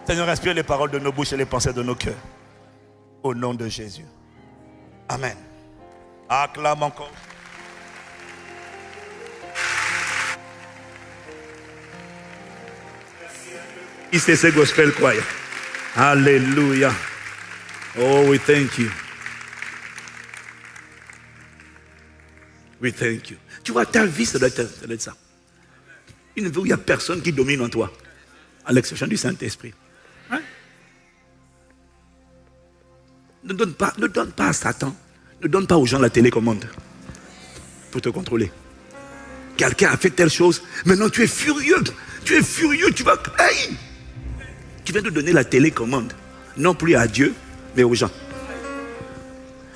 Seigneur, inspire les paroles de nos bouches et les pensées de nos cœurs. Au nom de Jésus. Amen. Acclame encore. ICC Gospel Choir. Alléluia. Oh, we thank you. We thank you. Tu vois, ta vie, ça doit être ça. Une vie où il n'y a personne qui domine en toi, à l'exception du Saint-Esprit. Hein? Ne donne pas à Satan, ne donne pas aux gens la télécommande pour te contrôler. Quelqu'un a fait telle chose, maintenant tu es furieux, tu vas... Hey! Tu viens de donner la télécommande, non plus à Dieu, mais aux gens.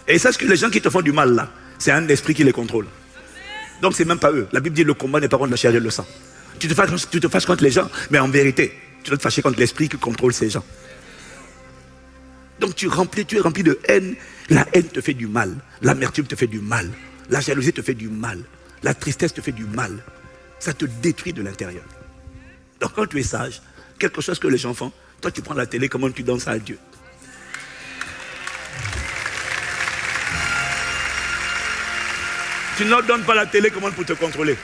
Et sache que les gens qui te font du mal là, c'est un esprit qui les contrôle. Donc c'est même pas eux. La Bible dit le combat n'est pas contre la chair et le sang. Tu te fâches contre les gens, mais en vérité, tu dois te fâcher contre l'esprit qui contrôle ces gens. Donc tu es rempli de haine. La haine te fait du mal. L'amertume te fait du mal. La jalousie te fait du mal. La tristesse te fait du mal. Ça te détruit de l'intérieur. Donc quand tu es sage, quelque chose que les gens font, toi tu prends la télé, comment tu danses à Dieu. Tu ne donnes pas la télécommande pour te contrôler.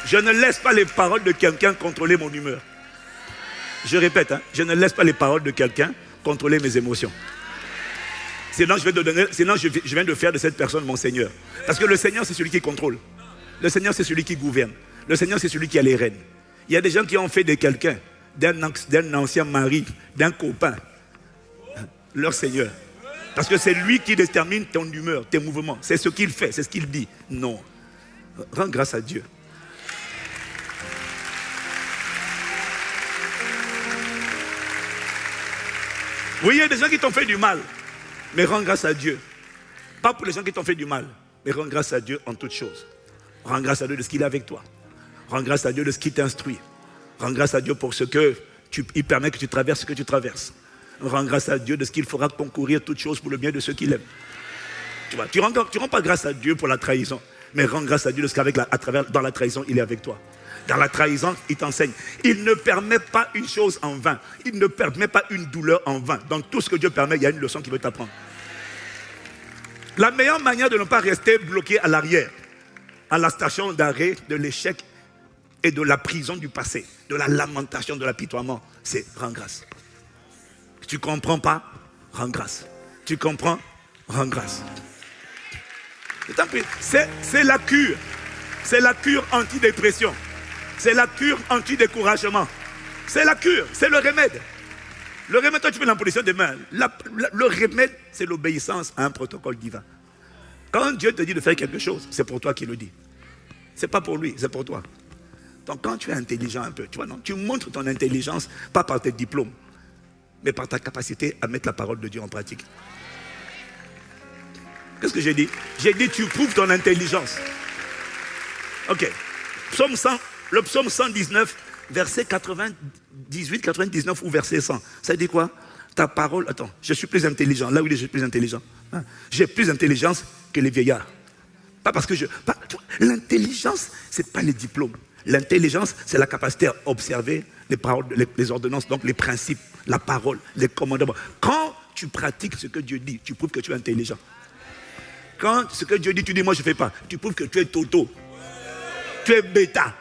Je ne laisse pas les paroles de quelqu'un contrôler mon humeur. Je répète, je ne laisse pas les paroles de quelqu'un contrôler mes émotions. Sinon, je viens de faire de cette personne mon Seigneur. Parce que le Seigneur, c'est celui qui contrôle. Le Seigneur, c'est celui qui gouverne. Le Seigneur, c'est celui qui a les rênes. Il y a des gens qui ont fait de quelqu'un, d'un ancien mari, d'un copain, leur Seigneur. Parce que c'est lui qui détermine ton humeur, tes mouvements. C'est ce qu'il fait, c'est ce qu'il dit. Non. Rends grâce à Dieu. Oui, il y a des gens qui t'ont fait du mal. Mais rends grâce à Dieu. Pas pour les gens qui t'ont fait du mal. Mais rends grâce à Dieu en toutes choses. Rends grâce à Dieu de ce qu'il a avec toi. Rends grâce à Dieu de ce qu'il t'instruit. Rends grâce à Dieu pour ce qu'il permet que tu traverses ce que tu traverses. Rends grâce à Dieu de ce qu'il fera concourir toutes choses pour le bien de ceux qu'il aime. Tu vois, tu rends pas grâce à Dieu pour la trahison, mais rends grâce à Dieu de ce dans la trahison, il est avec toi. Dans la trahison, il t'enseigne. Il ne permet pas une chose en vain. Il ne permet pas une douleur en vain. Dans tout ce que Dieu permet, il y a une leçon qu'il veut t'apprendre. La meilleure manière de ne pas rester bloqué à l'arrière, à la station d'arrêt de l'échec et de la prison du passé, de la lamentation, de l'apitoiement, c'est rends grâce. Tu ne comprends pas, rends grâce. Tu comprends, rends grâce. C'est la cure. C'est la cure antidépression. C'est la cure anti-découragement. C'est la cure, c'est le remède. Le remède, toi tu fais l'imposition des mains. Le remède, c'est l'obéissance à un protocole divin. Quand Dieu te dit de faire quelque chose, c'est pour toi qu'il le dit. C'est pas pour lui, c'est pour toi. Donc quand tu es intelligent un peu, tu vois, non, tu montres ton intelligence, pas par tes diplômes, mais par ta capacité à mettre la parole de Dieu en pratique. Qu'est-ce que j'ai dit? J'ai dit tu prouves ton intelligence. Ok. Le psaume 119, verset 98, 99 ou verset 100. Ça dit quoi? Ta parole, attends, je suis plus intelligent. Là où je suis plus intelligent. J'ai plus d'intelligence que les vieillards. Pas parce que l'intelligence, c'est pas les diplômes. L'intelligence, c'est la capacité à observer les paroles, les ordonnances, donc les principes, la parole, les commandements. Quand tu pratiques ce que Dieu dit, tu prouves que tu es intelligent. Quand ce que Dieu dit, tu dis moi je ne fais pas, tu prouves que tu es toto. Tu es bêta.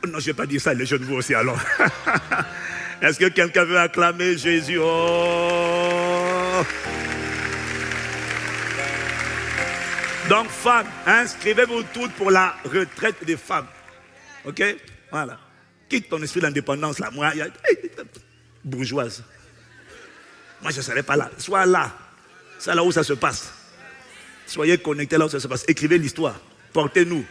Non, je ne vais pas dire ça, les jeunes vous aussi alors. Est-ce que quelqu'un veut acclamer Jésus? Oh. Donc femmes, inscrivez-vous toutes pour la retraite des femmes. Ok? Voilà. Quitte ton esprit d'indépendance là. Moi, bourgeoise. Moi, je ne serai pas là. Sois là. C'est là où ça se passe. Soyez connectés là où ça se passe. Écrivez l'histoire. Portez-nous.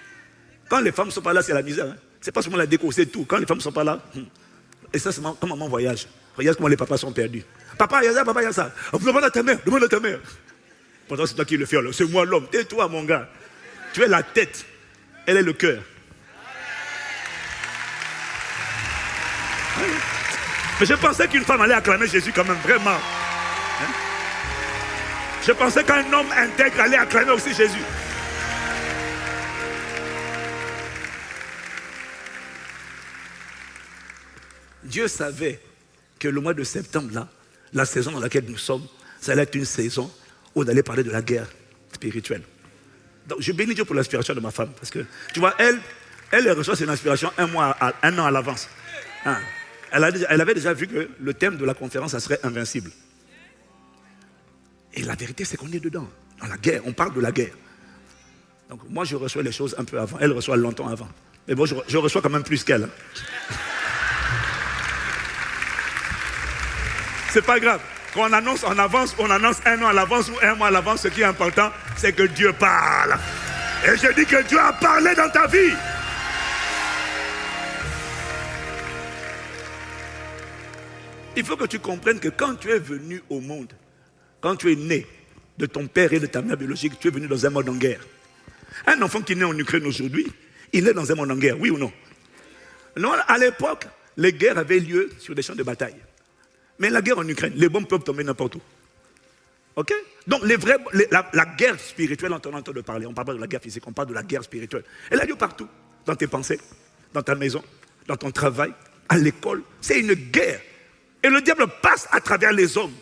Quand les femmes ne sont pas là, c'est la misère. Hein? C'est pas seulement la déco, c'est tout. Quand les femmes ne sont pas là, et ça, c'est comme maman voyage. Regarde comment les papas sont perdus. Papa, il y a ça, papa, il y a ça. Demande à ta mère, demande à ta mère. Pourtant, c'est toi qui le fais. C'est moi l'homme. Tais-toi, mon gars. Tu es la tête. Elle est le cœur. Mais je pensais qu'une femme allait acclamer Jésus quand même, vraiment. Hein? Je pensais qu'un homme intègre allait acclamer aussi Jésus. Dieu savait que le mois de septembre, là, la saison dans laquelle nous sommes, ça allait être une saison où on allait parler de la guerre spirituelle. Donc, je bénis Dieu pour l'inspiration de ma femme. Parce que, tu vois, elle reçoit son inspiration un an à l'avance. Hein. Elle avait déjà vu que le thème de la conférence, ça serait invincible. Et la vérité, c'est qu'on est dedans. Dans la guerre, on parle de la guerre. Donc, moi, je reçois les choses un peu avant. Elle reçoit longtemps avant. Mais bon, je reçois quand même plus qu'elle. Hein. C'est pas grave. Quand on annonce en avance, on annonce un an à l'avance ou un mois à l'avance, ce qui est important, c'est que Dieu parle. Et je dis que Dieu a parlé dans ta vie. Il faut que tu comprennes que quand tu es venu au monde, quand tu es né de ton père et de ta mère biologique, tu es venu dans un monde en guerre. Un enfant qui naît en Ukraine aujourd'hui, il est dans un monde en guerre, oui ou non? Non, à l'époque, les guerres avaient lieu sur des champs de bataille. Mais la guerre en Ukraine, les bombes peuvent tomber n'importe où. Ok? Donc la guerre spirituelle, on entend de parler. On ne parle pas de la guerre physique, on parle de la guerre spirituelle. Elle a lieu partout. Dans tes pensées, dans ta maison, dans ton travail, à l'école. C'est une guerre. Et le diable passe à travers les hommes,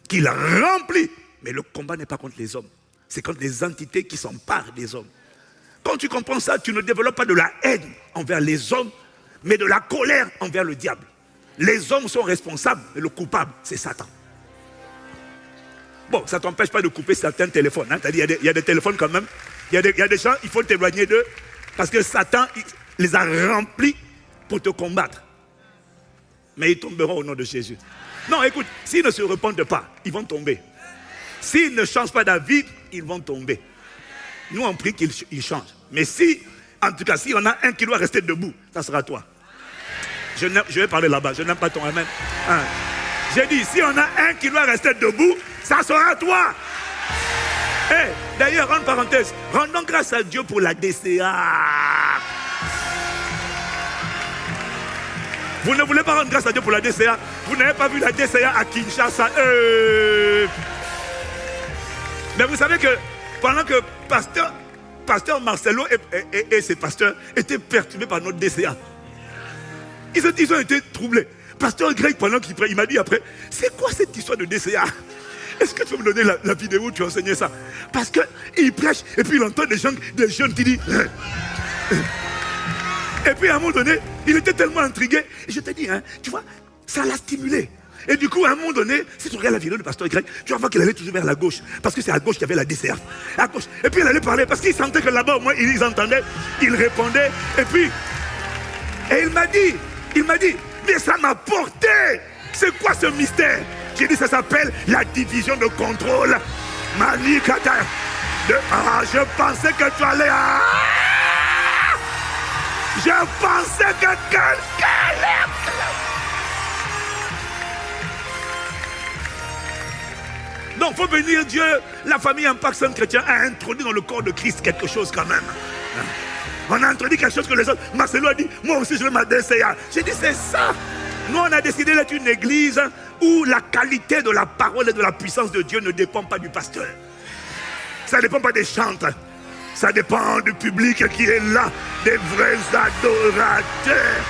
qu'il remplit. Mais le combat n'est pas contre les hommes. C'est contre les entités qui s'emparent des hommes. Quand tu comprends ça, tu ne développes pas de la haine envers les hommes, mais de la colère envers le diable. Les hommes sont responsables, mais le coupable, c'est Satan. Bon, ça ne t'empêche pas de couper certains téléphones. Hein. Il y a des téléphones quand même. Il y a des gens, il faut t'éloigner d'eux, parce que Satan les a remplis pour te combattre. Mais ils tomberont au nom de Jésus. Non, écoute, s'ils ne se repentent pas, ils vont tomber. S'ils ne changent pas d'avis, ils vont tomber. Nous, on prie qu'ils changent. Mais si, en tout cas, s'il y en a un qui doit rester debout, ça sera toi. Je vais parler là-bas, je n'aime pas ton amen. Hein. J'ai dit, s'il y en a un qui doit rester debout, ça sera toi. Hey, d'ailleurs, en parenthèse, rendons grâce à Dieu pour la DCA. Vous ne voulez pas rendre grâce à Dieu pour la DCA? Vous n'avez pas vu la DCA à Kinshasa? Mais vous savez que pendant que pasteur Marcelo et ses pasteurs étaient perturbés par notre DCA, ils ont été troublés. Pasteur Greg, pendant qu'il prie, il m'a dit après, c'est quoi cette histoire de DCA? Est-ce que tu peux me donner la vidéo où tu enseignais ça? Parce qu'il prêche et puis il entend des jeunes qui disent... Et puis à un moment donné, il était tellement intrigué. Et je te dis, hein, tu vois, ça l'a stimulé. Et du coup, à un moment donné, si tu regardes la vidéo de pasteur Y, tu vas voir qu'il allait toujours vers la gauche. Parce que c'est à gauche qu'il y avait la DCA. À gauche. Et puis il allait parler parce qu'il sentait que là-bas, au moins, ils entendaient. Il répondait. Et puis, il m'a dit, mais ça m'a porté. C'est quoi ce mystère? J'ai dit, ça s'appelle la division de contrôle. Malikata. Je pensais que tu allais... Je pensais que quelqu'un... Donc, il faut bénir Dieu. La famille Impact Saint Chrétien a introduit dans le corps de Christ quelque chose quand même. On a introduit quelque chose que les autres... Marcelo a dit, moi aussi je vais m'adresser à... J'ai dit, c'est ça. Nous, on a décidé d'être une église où la qualité de la parole et de la puissance de Dieu ne dépend pas du pasteur. Ça ne dépend pas des chantres. Ça dépend du public qui est là, des vrais adorateurs.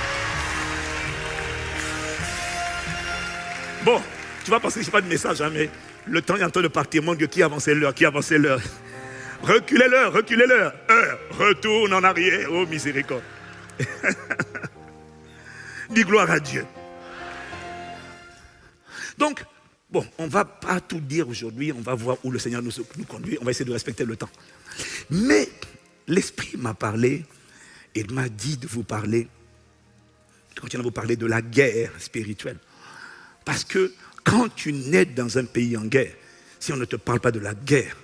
Bon, tu vas penser que je n'ai pas de message, hein, mais le temps est en train de partir. Mon Dieu, qui avançait l'heure, Reculez-leur. Heure, retourne en arrière, oh miséricorde. Dis gloire à Dieu. Donc, bon, on ne va pas tout dire aujourd'hui, on va voir où le Seigneur nous conduit, on va essayer de respecter le temps. Mais l'Esprit m'a parlé, il m'a dit de vous parler, de continuer à vous parler de la guerre spirituelle. Parce que quand tu nais dans un pays en guerre, si on ne te parle pas de la guerre,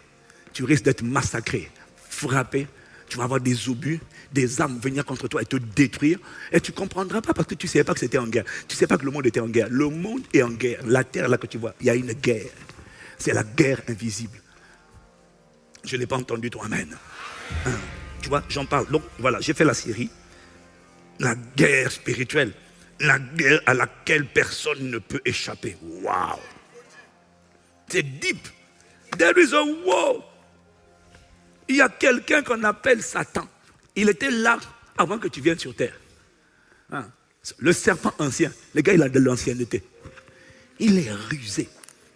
tu risques d'être massacré, frappé, tu vas avoir des obus, des armes venir contre toi et te détruire. Et tu ne comprendras pas parce que tu ne savais pas que c'était en guerre. Tu ne sais pas que le monde était en guerre. Le monde est en guerre. La terre là que tu vois, il y a une guerre. C'est la guerre invisible. Je n'ai pas entendu ton amen. Hein, tu vois, j'en parle. Donc voilà, j'ai fait la série. La guerre spirituelle. La guerre à laquelle personne ne peut échapper. Waouh! C'est deep. There is a war. Il y a quelqu'un qu'on appelle Satan. Il était là avant que tu viennes sur terre. Hein? Le serpent ancien, le gars, il a de l'ancienneté. Il est rusé,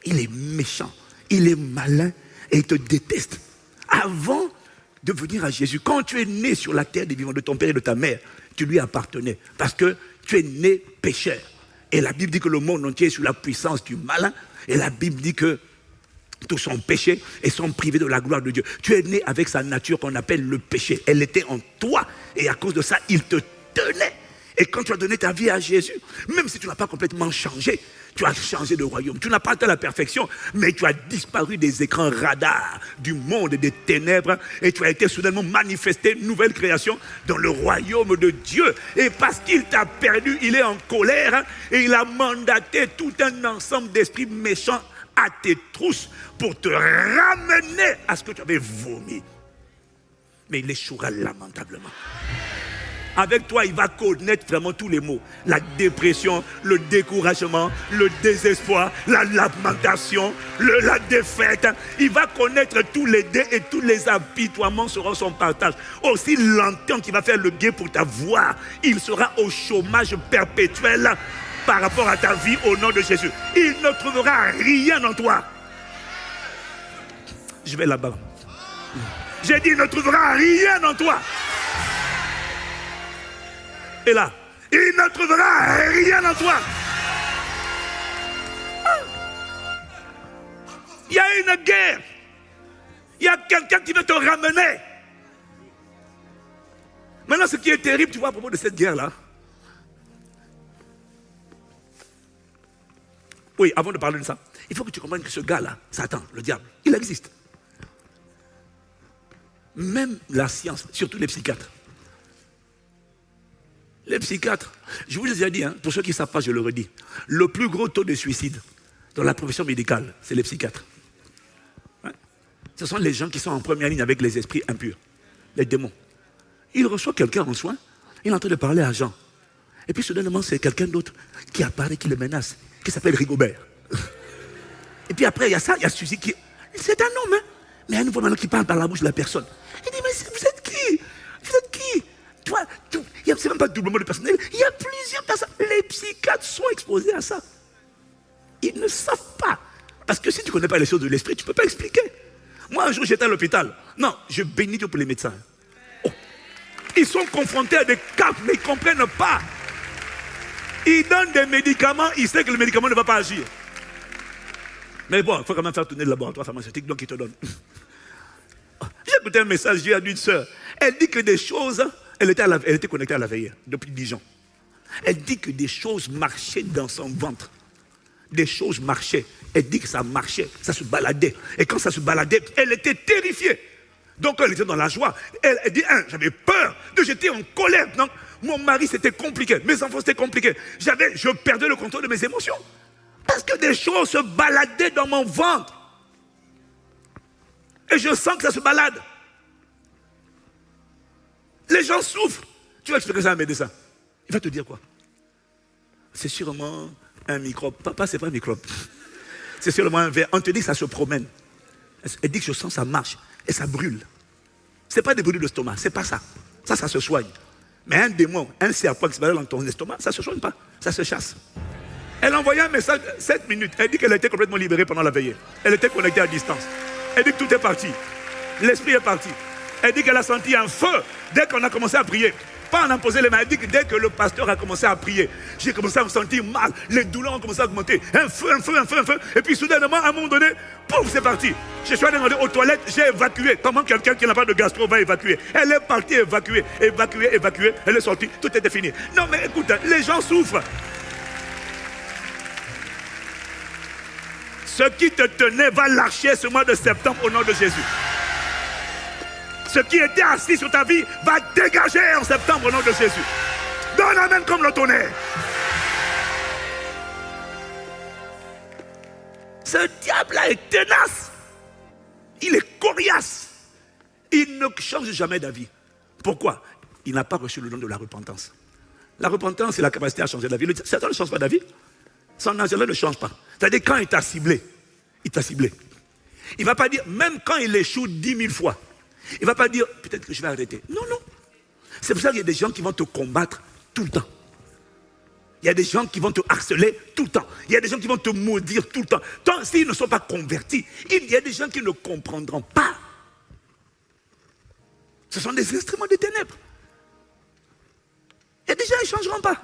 il est méchant, il est malin et il te déteste. Avant de venir à Jésus, quand tu es né sur la terre des vivants de ton père et de ta mère, tu lui appartenais parce que tu es né pécheur. Et la Bible dit que le monde entier est sous la puissance du malin. Et la Bible dit que tous sont péchés et sont privés de la gloire de Dieu. Tu es né avec sa nature qu'on appelle le péché. Elle était en toi et à cause de ça, il te tenait. Et quand tu as donné ta vie à Jésus, même si tu n'as pas complètement changé, tu as changé de royaume. Tu n'as pas atteint la perfection, mais tu as disparu des écrans radars du monde et des ténèbres et tu as été soudainement manifesté, nouvelle création, dans le royaume de Dieu. Et parce qu'il t'a perdu, il est en colère et il a mandaté tout un ensemble d'esprits méchants à tes trousses pour te ramener à ce que tu avais vomi. Mais il échouera lamentablement. Avec toi, il va connaître vraiment tous les maux. La dépression, le découragement, le désespoir, la lamentation, la défaite. Il va connaître tous les dés et tous les apitoiements seront son partage. Aussi longtemps qu'il va faire le guet pour t'avoir, il sera au chômage perpétuel par rapport à ta vie au nom de Jésus. Il ne trouvera rien en toi. Je vais là-bas. J'ai dit, il ne trouvera rien en toi. Et là, il ne trouvera rien en toi. Il y a une guerre. Il y a quelqu'un qui veut te ramener. Maintenant, ce qui est terrible, tu vois, à propos de cette guerre-là. Oui, avant de parler de ça, il faut que tu comprennes que ce gars-là, Satan, le diable, il existe. Même la science, surtout les psychiatres. Les psychiatres, je vous ai déjà dit, pour ceux qui ne savent pas, je le redis, le plus gros taux de suicide dans la profession médicale, c'est les psychiatres. Ce sont les gens qui sont en première ligne avec les esprits impurs, les démons. Il reçoit quelqu'un en soin, il est en train de parler à Jean. Et puis soudainement, c'est quelqu'un d'autre qui apparaît, qui le menace, qui s'appelle Rigobert. Et puis après, il y a ça, il y a celui qui... C'est un homme, mais un nouveau maintenant qui parle par la bouche de la personne. Il dit, mais vous êtes qui? Vous êtes qui? Toi, c'est même pas doublement de personnel, il y a plusieurs personnes. Les psychiatres sont exposés à ça. Ils ne savent pas. Parce que si tu ne connais pas les choses de l'esprit, tu ne peux pas expliquer. Moi, un jour, j'étais à l'hôpital. Non, je bénis Dieu pour les médecins. Oh. Ils sont confrontés à des cas, mais ils ne comprennent pas. Ils donnent des médicaments, ils savent que le médicament ne va pas agir. Mais bon, il faut quand même faire tourner le laboratoire pharmaceutique, donc ils te donnent. J'ai écouté un message hier d'une sœur. Elle dit que des choses... Elle était connectée à la veille depuis 10 ans. Elle dit que des choses marchaient dans son ventre. Des choses marchaient. Elle dit que ça marchait, ça se baladait. Et quand ça se baladait, elle était terrifiée. Donc elle était dans la joie. Elle dit, j'avais peur, j'étais en colère. Donc mon mari c'était compliqué, mes enfants c'était compliqué. Je perdais le contrôle de mes émotions. Parce que des choses se baladaient dans mon ventre. Et je sens que ça se balade. Les gens souffrent. Tu vas expliquer ça à un médecin. Il va te dire quoi? C'est sûrement un microbe. Papa, c'est pas un microbe. C'est sûrement un verre. On te dit que ça se promène. Elle dit que je sens ça marche. Et ça brûle. Ce n'est pas des brûlures de l'estomac. C'est pas ça. Ça se soigne. Mais un démon, un serpent qui se balade dans ton estomac, ça ne se soigne pas. Ça se chasse. Elle a envoyé un message 7 minutes. Elle dit qu'elle a été complètement libérée pendant la veillée. Elle était connectée à distance. Elle dit que tout est parti. L'esprit est parti. Elle dit qu'elle a senti un feu dès qu'on a commencé à prier. Pas en imposer les mains. Elle dit que dès que le pasteur a commencé à prier, j'ai commencé à me sentir mal. Les douleurs ont commencé à augmenter. Un feu, un feu, un feu, un feu. Et puis soudainement, à un moment donné, pouf, c'est parti. Je suis allé demander aux toilettes, j'ai évacué. Comment quelqu'un qui n'a pas de gastro va évacuer? Elle est partie évacuer, évacuer, évacuer. Elle est sortie, tout était fini. Non mais écoute, les gens souffrent. Ce qui te tenait va lâcher ce mois de septembre au nom de Jésus. Ce qui était assis sur ta vie va dégager en septembre au nom de Jésus. Donne amen comme le tonnerre. Ce diable-là est tenace. Il est coriace. Il ne change jamais d'avis. Pourquoi? Il n'a pas reçu le don de la repentance. La repentance, c'est la capacité à changer d'avis. Satan ne change pas d'avis. Son angèle ne change pas. C'est-à-dire quand il t'a ciblé, il t'a ciblé. Il ne va pas dire, même quand il échoue 10 000 fois, il ne va pas dire, peut-être que je vais arrêter. Non, non. C'est pour ça qu'il y a des gens qui vont te combattre tout le temps. Il y a des gens qui vont te harceler tout le temps. Il y a des gens qui vont te maudire tout le temps. Tant s'ils ne sont pas convertis, il y a des gens qui ne comprendront pas. Ce sont des instruments des ténèbres. Il y a des gens qui ne changeront pas.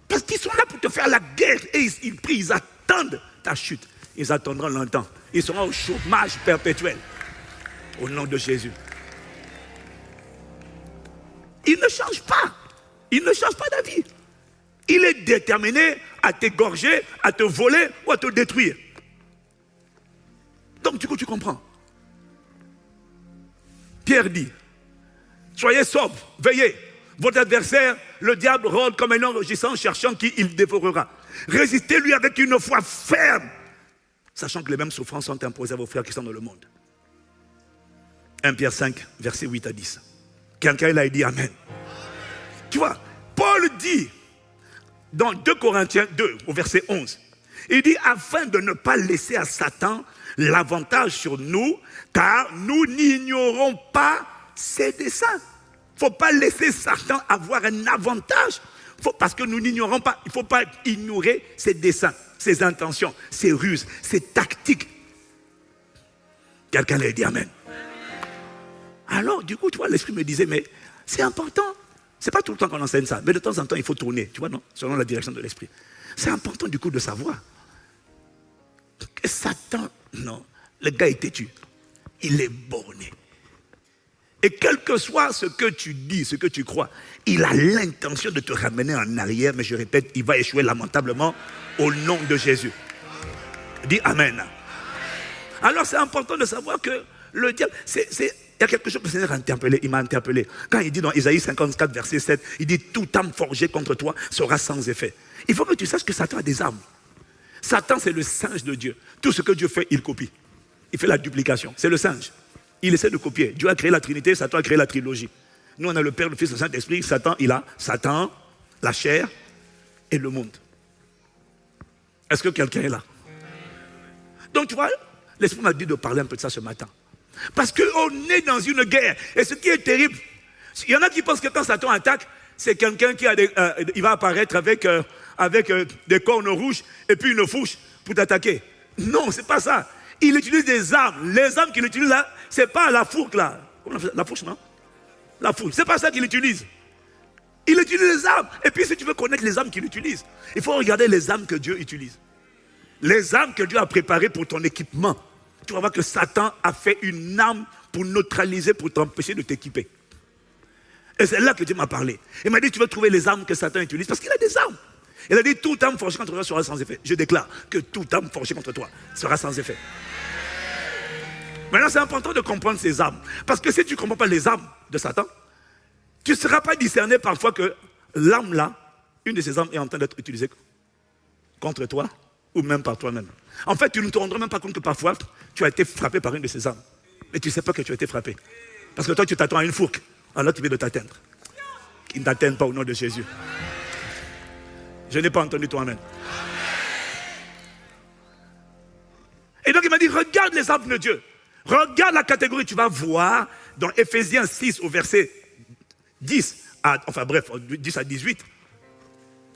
Parce qu'ils sont là pour te faire la guerre. Et ils prient, ils attendent ta chute. Ils attendront longtemps. Ils seront au chômage perpétuel. Au nom de Jésus. Il ne change pas. Il ne change pas d'avis. Il est déterminé à t'égorger, à te voler ou à te détruire. Donc du coup, tu comprends. Pierre dit, soyez sobres, veillez. Votre adversaire, le diable, rôde comme un lion rugissant, cherchant qui il dévorera. Résistez-lui avec une foi ferme, sachant que les mêmes souffrances sont imposées à vos frères qui sont dans le monde. 1 Pierre 5, versets 8 à 10. Quelqu'un l'a dit Amen. Tu vois, Paul dit, dans 2 Corinthiens 2, au verset 11, il dit, afin de ne pas laisser à Satan l'avantage sur nous, car nous n'ignorons pas ses desseins. Il ne faut pas laisser Satan avoir un avantage, parce que nous n'ignorons pas, il ne faut pas ignorer ses desseins, ses intentions, ses ruses, ses tactiques. Quelqu'un l'a dit Amen. Alors, du coup, tu vois, l'esprit me disait, mais c'est important. Ce n'est pas tout le temps qu'on enseigne ça, mais de temps en temps, il faut tourner, tu vois, non? Selon la direction de l'esprit. C'est important, du coup, de savoir que Satan, non, le gars est têtu. Il est borné. Et quel que soit ce que tu dis, ce que tu crois, il a l'intention de te ramener en arrière, mais je répète, il va échouer lamentablement au nom de Jésus. Dis Amen. Alors, c'est important de savoir que le diable, il y a quelque chose que le Seigneur a interpellé, il m'a interpellé. Quand il dit dans Isaïe 54, verset 7, il dit, toute âme forgée contre toi sera sans effet. Il faut que tu saches que Satan a des armes. Satan, c'est le singe de Dieu. Tout ce que Dieu fait, il copie. Il fait la duplication. C'est le singe. Il essaie de copier. Dieu a créé la Trinité, Satan a créé la trilogie. Nous, on a le Père, le Fils, le Saint-Esprit. Satan, il a Satan, la chair et le monde. Est-ce que quelqu'un est là? Donc, tu vois, l'Esprit m'a dit de parler un peu de ça ce matin. Parce qu'on est dans une guerre. Et ce qui est terrible, il y en a qui pensent que quand Satan attaque, c'est quelqu'un qui a il va apparaître avec des cornes rouges et puis une fourche pour t'attaquer. Non, c'est pas ça. Il utilise des armes. Les armes qu'il utilise là, c'est pas la fourche là. La fourche, non? La fourche. C'est pas ça qu'il utilise. Il utilise les armes. Et puis si tu veux connaître les armes qu'il utilise, il faut regarder les armes que Dieu utilise. Les armes que Dieu a préparées pour ton équipement. Tu vas voir que Satan a fait une arme pour neutraliser, pour t'empêcher de t'équiper. Et c'est là que Dieu m'a parlé. Il m'a dit, tu veux trouver les armes que Satan utilise, parce qu'il a des armes. Il a dit, toute arme forgée contre toi sera sans effet. Je déclare que toute arme forgée contre toi sera sans effet. Maintenant, c'est important de comprendre ces armes. Parce que si tu ne comprends pas les armes de Satan, tu ne seras pas discerné parfois que l'arme là, une de ces armes est en train d'être utilisée contre toi ou même par toi-même. En fait, tu ne te rendras même pas compte que parfois, tu as été frappé par une de ces armes. Mais tu ne sais pas que tu as été frappé. Parce que toi, tu t'attends à une fourque. Alors tu viens de t'atteindre. Qu'ils ne t'atteignent pas au nom de Jésus. Je n'ai pas entendu ton amen. Et donc il m'a dit, regarde les armes de Dieu. Regarde la catégorie. Tu vas voir dans Ephésiens 6 au verset 10 à 18.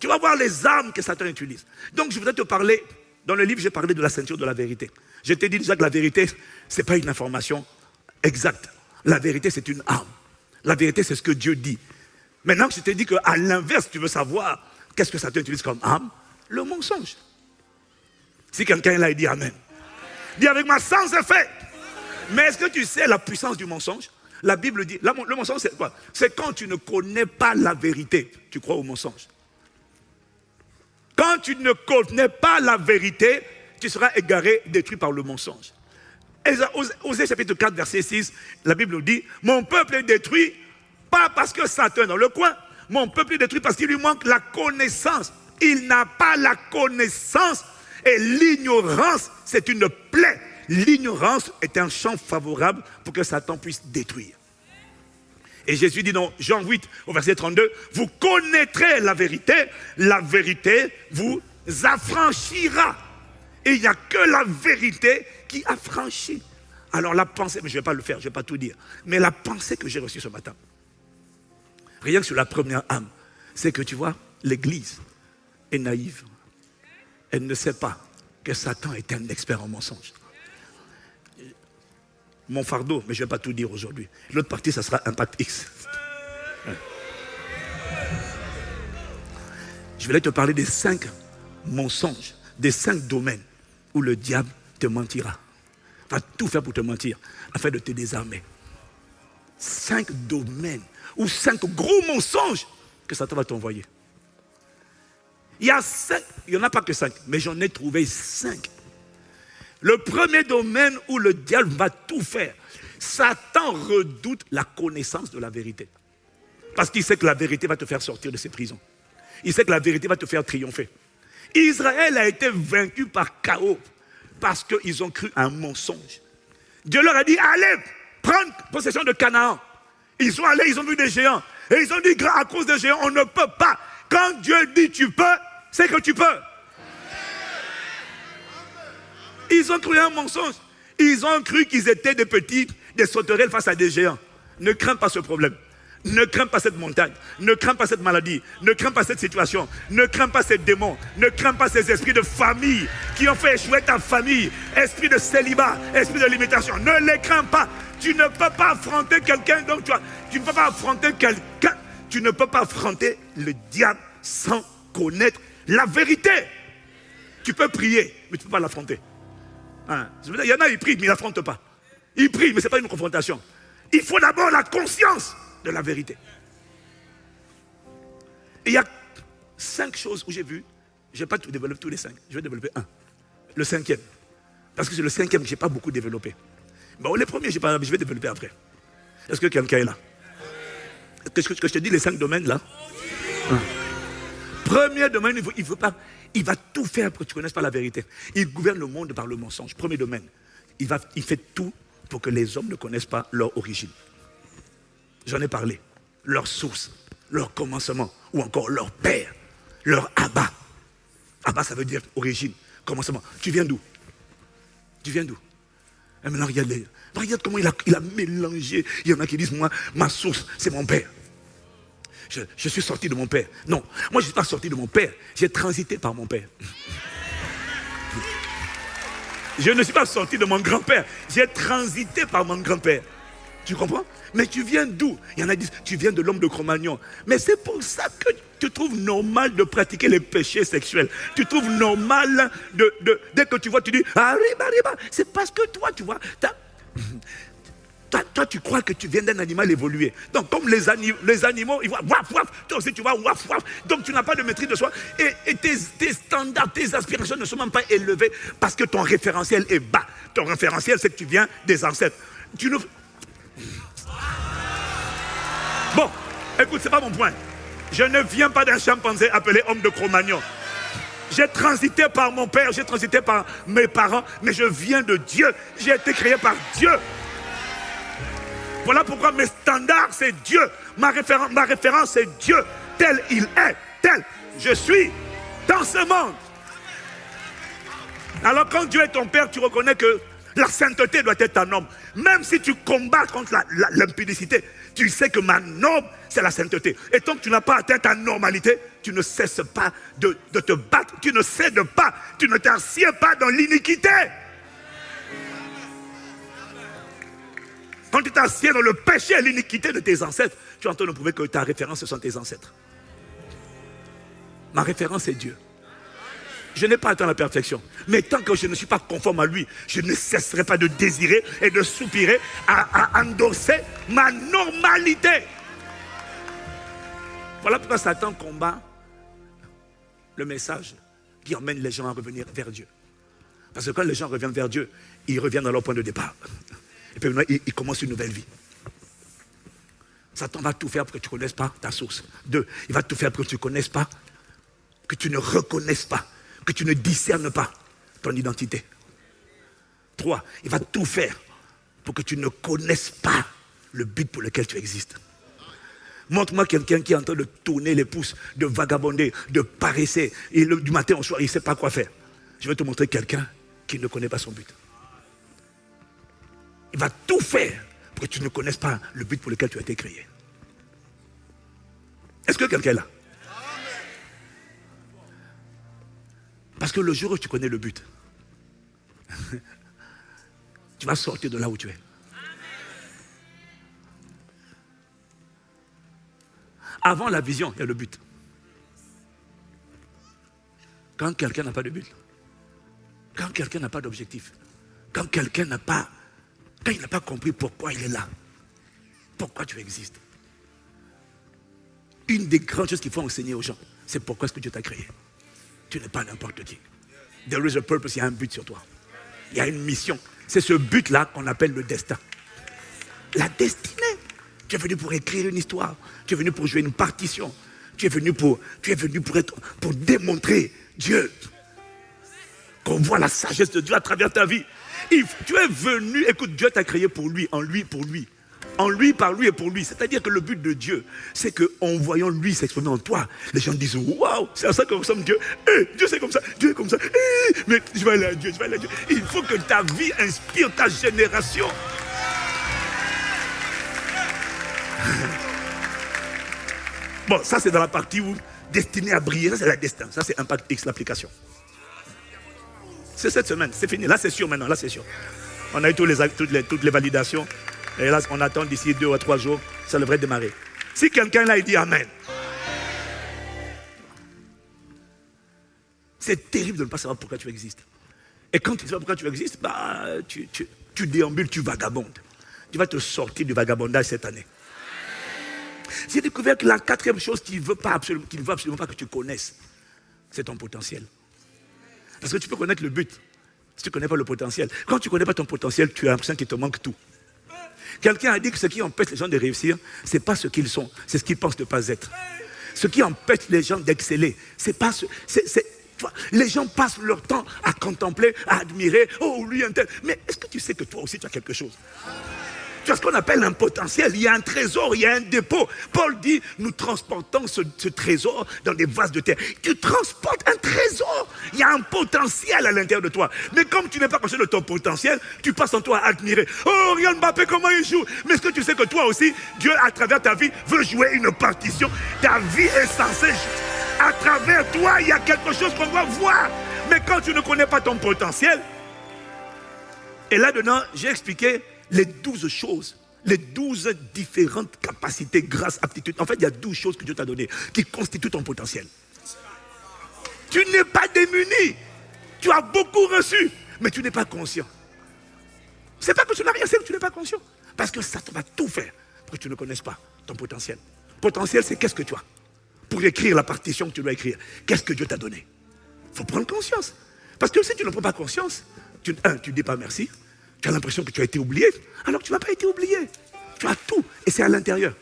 Tu vas voir les armes que Satan utilise. Donc je voudrais te parler, dans le livre j'ai parlé de la ceinture de la vérité. Je t'ai dit déjà que la vérité, ce n'est pas une information exacte. La vérité c'est une arme. La vérité c'est ce que Dieu dit. Maintenant je t'ai dit qu'à l'inverse, tu veux savoir qu'est-ce que Satan utilise comme arme? Le mensonge. Si quelqu'un est là, il dit Amen. Dis avec moi, sans effet. Mais est-ce que tu sais la puissance du mensonge? La Bible dit, le mensonge c'est quoi? C'est quand tu ne connais pas la vérité, tu crois au mensonge. Quand tu ne connais pas la vérité, tu seras égaré, détruit par le mensonge. Osée chapitre 4, verset 6, la Bible dit, mon peuple est détruit, pas parce que Satan est dans le coin, mon peuple est détruit parce qu'il lui manque la connaissance. Il n'a pas la connaissance et l'ignorance, c'est une plaie. L'ignorance est un champ favorable pour que Satan puisse détruire. Et Jésus dit dans Jean 8, au verset 32, vous connaîtrez la vérité vous affranchira. Et il n'y a que la vérité qui affranchit. Alors la pensée, mais je ne vais pas le faire, je ne vais pas tout dire, mais la pensée que j'ai reçue ce matin, rien que sur la première âme, c'est que tu vois, l'église, est naïve. Elle ne sait pas que Satan est un expert en mensonges. Mon fardeau, mais je ne vais pas tout dire aujourd'hui. L'autre partie, ça sera Impact X. Je voulais te parler des 5 mensonges, des 5 domaines où le diable te mentira. Va tout faire pour te mentir, afin de te désarmer. 5 domaines ou 5 gros mensonges que Satan va t'envoyer. Il n'y en a pas que 5, mais j'en ai trouvé 5. Le premier domaine où le diable va tout faire, Satan redoute la connaissance de la vérité. Parce qu'il sait que la vérité va te faire sortir de ses prisons. Il sait que la vérité va te faire triompher. Israël a été vaincu par chaos parce qu'ils ont cru à un mensonge. Dieu leur a dit, allez, prendre possession de Canaan. Ils sont allés, ils ont vu des géants. Et ils ont dit, à cause des géants, on ne peut pas. Quand Dieu dit tu peux, c'est que tu peux. Ils ont cru à un mensonge. Ils ont cru qu'ils étaient des petits, des sauterelles face à des géants. Ne crains pas ce problème. Ne crains pas cette montagne. Ne crains pas cette maladie. Ne crains pas cette situation. Ne crains pas ces démons. Ne crains pas ces esprits de famille qui ont fait échouer ta famille. Esprit de célibat, esprit de limitation. Ne les crains pas. Tu ne peux pas affronter quelqu'un. Donc tu ne peux pas affronter quelqu'un. Tu ne peux pas affronter le diable sans connaître la vérité. Tu peux prier, mais tu ne peux pas l'affronter. Hein? Il y en a, ils prient, mais ils ne l'affrontent pas. Ils prient, mais ce n'est pas une confrontation. Il faut d'abord la conscience de la vérité. Et il y a 5 choses où j'ai vu, je ne vais pas tout développer tous les 5, je vais développer un. Le 5e. Parce que c'est le 5e que je n'ai pas beaucoup développé. Bon, les premiers, je vais développer après. Est-ce que quelqu'un est là? Est-ce que je te dis les 5 domaines là? Premier domaine, il va tout faire pour que tu ne connaisses pas la vérité. Il gouverne le monde par le mensonge. Premier domaine, il fait tout pour que les hommes ne connaissent pas leur origine. J'en ai parlé. Leur source, leur commencement, ou encore leur père, leur Abba. Abba, ça veut dire origine, commencement. Tu viens d'où? Tu viens d'où? Et maintenant, regarde comment il a mélangé. Il y en a qui disent, moi, ma source, c'est mon père. Je suis sorti de mon père. Non, moi je ne suis pas sorti de mon père. J'ai transité par mon père. Je ne suis pas sorti de mon grand-père. J'ai transité par mon grand-père. Tu comprends? Mais tu viens d'où? Il y en a qui disent, tu viens de l'homme de Cro-Magnon. Mais c'est pour ça que tu trouves normal de pratiquer les péchés sexuels. Tu trouves normal dès que tu vois, tu dis, arriba. C'est parce que toi, tu vois, toi, tu crois que tu viens d'un animal évolué. Donc, comme les animaux, ils voient waf, waf. Toi aussi, tu vois waf, waf. Donc, tu n'as pas de maîtrise de soi. Et tes standards, tes aspirations ne sont même pas élevées parce que ton référentiel est bas. Ton référentiel, c'est que tu viens des ancêtres. Bon, écoute, c'est pas mon point. Je ne viens pas d'un chimpanzé appelé homme de Cro-Magnon. J'ai transité par mon père, j'ai transité par mes parents, mais je viens de Dieu. J'ai été créé par Dieu. Voilà pourquoi mes standards, c'est Dieu. Ma référence, c'est Dieu. Tel il est, tel je suis dans ce monde. Alors quand Dieu est ton père, tu reconnais que la sainteté doit être ta norme. Même si tu combats contre l'impudicité, tu sais que ma norme, c'est la sainteté. Et tant que tu n'as pas atteint ta normalité, tu ne cesses pas de te battre. Tu ne cèdes pas. Tu ne t'assieds pas dans l'iniquité. Quand tu t'assieds dans le péché et l'iniquité de tes ancêtres, tu es en train de prouver que ta référence, ce sont tes ancêtres. Ma référence est Dieu. Je n'ai pas atteint la perfection. Mais tant que je ne suis pas conforme à lui, je ne cesserai pas de désirer et de soupirer à endosser ma normalité. Voilà pourquoi Satan combat le message qui emmène les gens à revenir vers Dieu. Parce que quand les gens reviennent vers Dieu, ils reviennent à leur point de départ. Et puis maintenant, ils commencent une nouvelle vie. Satan va tout faire pour que tu ne connaisses pas ta source. 2, il va tout faire pour que tu ne connaisses pas, que tu ne reconnaisses pas, que tu ne discernes pas ton identité. 3, il va tout faire pour que tu ne connaisses pas le but pour lequel tu existes. Montre-moi quelqu'un qui est en train de tourner les pouces, de vagabonder, de paresser, et du matin au soir, il ne sait pas quoi faire. Je vais te montrer quelqu'un qui ne connaît pas son but. Il va tout faire pour que tu ne connaisses pas le but pour lequel tu as été créé. Est-ce que quelqu'un est là? Parce que le jour où tu connais le but, tu vas sortir de là où tu es. Avant la vision, il y a le but. Quand quelqu'un n'a pas de but, quand quelqu'un n'a pas d'objectif, quand quelqu'un n'a pas, quand il n'a pas compris pourquoi il est là, pourquoi tu existes. Une des grandes choses qu'il faut enseigner aux gens, c'est pourquoi est-ce que Dieu t'a créé. Tu n'es pas n'importe qui. There is a purpose, il y a un but sur toi. Il y a une mission. C'est ce but-là qu'on appelle le destin. La destinée. Tu es venu pour écrire une histoire. Tu es venu pour jouer une partition. Tu es venu pour démontrer Dieu. Qu'on voit la sagesse de Dieu à travers ta vie. Tu es venu, écoute, Dieu t'a créé pour lui, en lui, pour lui. En lui, par lui et pour lui. C'est-à-dire que le but de Dieu, c'est qu'en voyant lui s'exprimer en toi, les gens disent, waouh, c'est à ça que ressemble Dieu. Dieu c'est comme ça, Dieu est comme ça. Mais je vais aller à Dieu, je vais aller à Dieu. Il faut que ta vie inspire ta génération. Bon, ça c'est dans la partie où destiné à briller, ça c'est la destin, ça c'est Impact X, l'application. C'est cette semaine, c'est fini, là c'est sûr maintenant, là c'est sûr. On a eu toutes les validations, et là on attend d'ici 2 à 3 jours, ça devrait démarrer. Si quelqu'un là il dit Amen. C'est terrible de ne pas savoir pourquoi tu existes. Et quand tu sais pourquoi tu existes, bah, tu déambules, tu vagabondes. Tu vas te sortir du vagabondage cette année. J'ai découvert que la 4e chose qu'il ne veut absolument pas que tu connaisses, c'est ton potentiel. Parce que tu peux connaître le but, si tu ne connais pas le potentiel. Quand tu ne connais pas ton potentiel, tu as l'impression qu'il te manque tout. Quelqu'un a dit que ce qui empêche les gens de réussir, ce n'est pas ce qu'ils sont, c'est ce qu'ils pensent ne pas être. Ce qui empêche les gens d'exceller, c'est pas ce... Les gens passent leur temps à contempler, à admirer, oh lui un tel. Mais est-ce que tu sais que toi aussi tu as quelque chose? Tu as ce qu'on appelle un potentiel, il y a un trésor, il y a un dépôt. Paul dit, nous transportons ce trésor dans des vases de terre. Tu transportes un trésor, il y a un potentiel à l'intérieur de toi. Mais comme tu n'es pas conscient de ton potentiel, tu passes en toi à admirer. Oh, regarde Mbappé, comment il joue. Mais est-ce que tu sais que toi aussi, Dieu, à travers ta vie, veut jouer une partition? Ta vie est censée jouer. À travers toi, il y a quelque chose qu'on doit voir. Mais quand tu ne connais pas ton potentiel, et là-dedans, j'ai expliqué les 12 choses, les 12 différentes capacités, grâces, aptitudes. En fait, il y a 12 choses que Dieu t'a données qui constituent ton potentiel. Tu n'es pas démuni. Tu as beaucoup reçu, mais tu n'es pas conscient. C'est pas que tu n'as rien, c'est que tu n'es pas conscient. Parce que ça va tout faire pour que tu ne connaisses pas ton potentiel. Potentiel, c'est qu'est-ce que tu as pour écrire la partition que tu dois écrire. Qu'est-ce que Dieu t'a donné? Il faut prendre conscience. Parce que si tu ne prends pas conscience, tu ne dis pas merci. Tu as l'impression que tu as été oublié, alors que tu n'as pas été oublié. Tu as tout, et c'est à l'intérieur.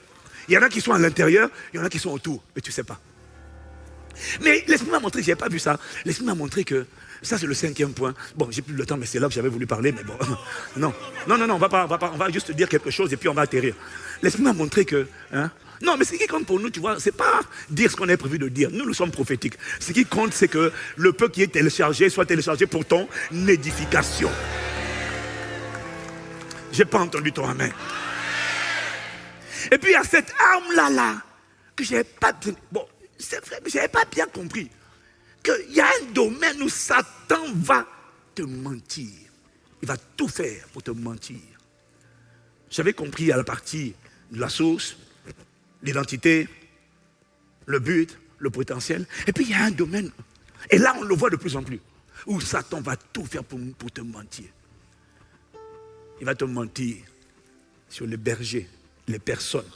Il y en a qui sont à l'intérieur, il y en a qui sont autour, mais tu ne sais pas. Mais l'Esprit m'a montré, je n'avais pas vu ça, l'Esprit m'a montré que, ça c'est le 5e point. Bon, j'ai plus le temps, mais c'est là que j'avais voulu parler, mais bon, non, on va juste dire quelque chose et puis on va atterrir. L'Esprit m'a montré que, non, mais ce qui compte pour nous, tu vois, c'est pas dire ce qu'on est prévu de dire. Nous sommes prophétiques. Ce qui compte, c'est que le peu qui est téléchargé soit téléchargé pour ton édification. Je n'ai pas entendu ton amen. Et puis il y a cette arme-là, que je n'avais pas... Bon, c'est vrai, mais je n'avais pas bien compris. Qu'il y a un domaine où Satan va te mentir. Il va tout faire pour te mentir. J'avais compris à la partie de la source, l'identité, le but, le potentiel. Et puis il y a un domaine, et là on le voit de plus en plus, où Satan va tout faire pour te mentir. Il va te mentir sur les bergers, les personnes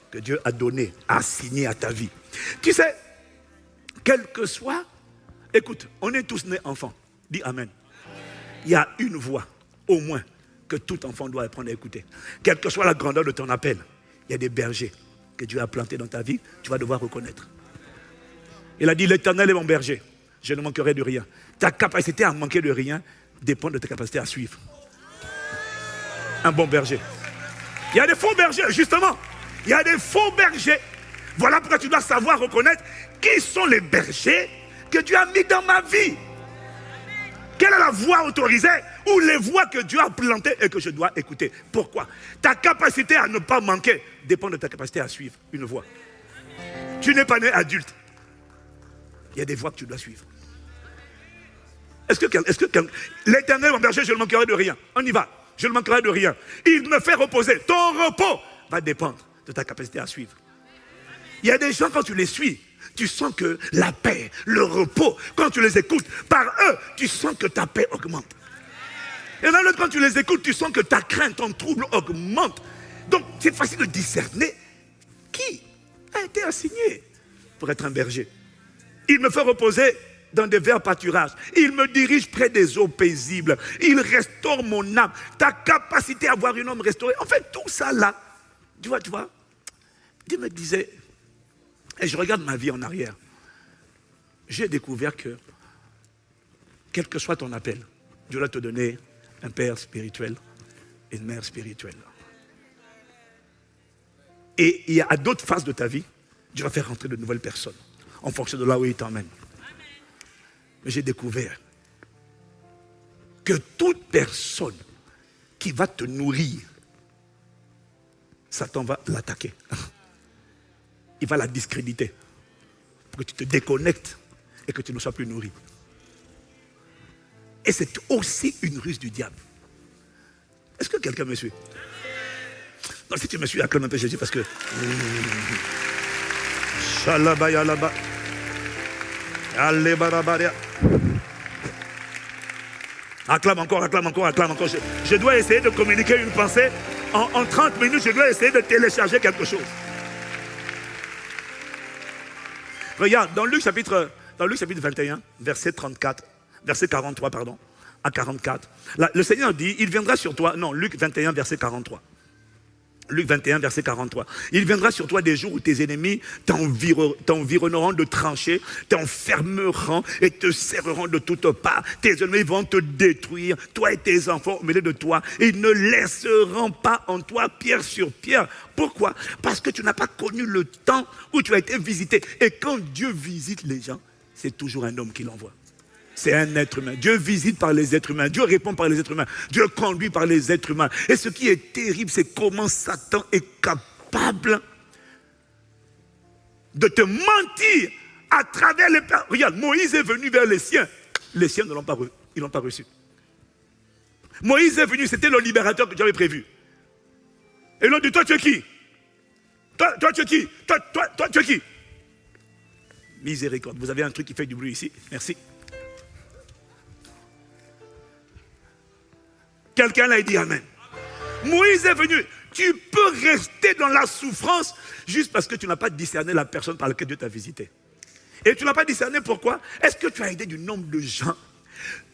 que Dieu a données, a assignées à ta vie. Tu sais, quel que soit, écoute, on est tous nés enfants. Dis Amen. Il y a une voix, au moins, que tout enfant doit apprendre à écouter. Quelle que soit la grandeur de ton appel, il y a des bergers que Dieu a plantés dans ta vie, tu vas devoir reconnaître. Il a dit, l'Éternel est mon berger, je ne manquerai de rien. Ta capacité à manquer de rien dépend de ta capacité à suivre. Un bon berger. Il y a des faux bergers, justement. Il y a des faux bergers. Voilà pourquoi tu dois savoir reconnaître qui sont les bergers que Dieu a mis dans ma vie. Quelle est la voix autorisée ou les voix que Dieu a plantées et que je dois écouter? Pourquoi? Ta capacité à ne pas manquer dépend de ta capacité à suivre une voix. Tu n'es pas né adulte. Il y a des voix que tu dois suivre. L'Éternel, mon berger, je ne manquerai de rien. On y va. Je ne manquerai de rien. Il me fait reposer. Ton repos va dépendre de ta capacité à suivre. Il y a des gens, quand tu les suis, tu sens que la paix, le repos, quand tu les écoutes, par eux, tu sens que ta paix augmente. Et dans l'autre, quand tu les écoutes, tu sens que ta crainte, ton trouble augmente. Donc, c'est facile de discerner qui a été assigné pour être un berger. Il me fait reposer dans des verts pâturages. Il me dirige près des eaux paisibles. Il restaure mon âme. Ta capacité à avoir une âme restaurée. En fait, tout ça là, tu vois, Dieu me disait, et je regarde ma vie en arrière, j'ai découvert que, quel que soit ton appel, Dieu va te donner un père spirituel et une mère spirituelle. Et il y a à d'autres phases de ta vie, Dieu va faire rentrer de nouvelles personnes en fonction de là où il t'emmène. Mais j'ai découvert que toute personne qui va te nourrir, Satan va l'attaquer. Il va la discréditer pour que tu te déconnectes et que tu ne sois plus nourri. Et c'est aussi une ruse du diable. Est-ce que quelqu'un me suit? Non, si tu me suis, acclame un peu Jésus parce que... Shalabayalaba. Allebarabaria. Acclame encore. Je dois essayer de communiquer une pensée. En 30 minutes, je dois essayer de télécharger quelque chose. Regarde, dans Luc chapitre 21, verset 43, à 44. Là, le Seigneur dit, il viendra sur toi, non, Luc 21, verset 43. Luc 21, verset 43. Il viendra sur toi des jours où tes ennemis t'environneront de tranchées, t'enfermeront et te serreront de toutes parts. Tes ennemis vont te détruire, toi et tes enfants au milieu de toi. Ils ne laisseront pas en toi pierre sur pierre. Pourquoi? Parce que tu n'as pas connu le temps où tu as été visité. Et quand Dieu visite les gens, c'est toujours un homme qui l'envoie. C'est un être humain. Dieu visite par les êtres humains. Dieu répond par les êtres humains. Dieu conduit par les êtres humains. Et ce qui est terrible, c'est comment Satan est capable de te mentir à travers les... Regarde, Moïse est venu vers les siens. Les siens ne l'ont pas reçu. Ils ne l'ont pas reçu. Moïse est venu, c'était le libérateur que Dieu avait prévu. Et l'on dit, toi tu es qui? Toi tu es qui? Toi tu es qui? Miséricorde. Vous avez un truc qui fait du bruit ici. Merci. Quelqu'un l'a dit amen. Moïse est venu. Tu peux rester dans la souffrance juste parce que tu n'as pas discerné la personne par laquelle Dieu t'a visité. Et tu n'as pas discerné pourquoi? Est-ce que tu as aidé du nombre de gens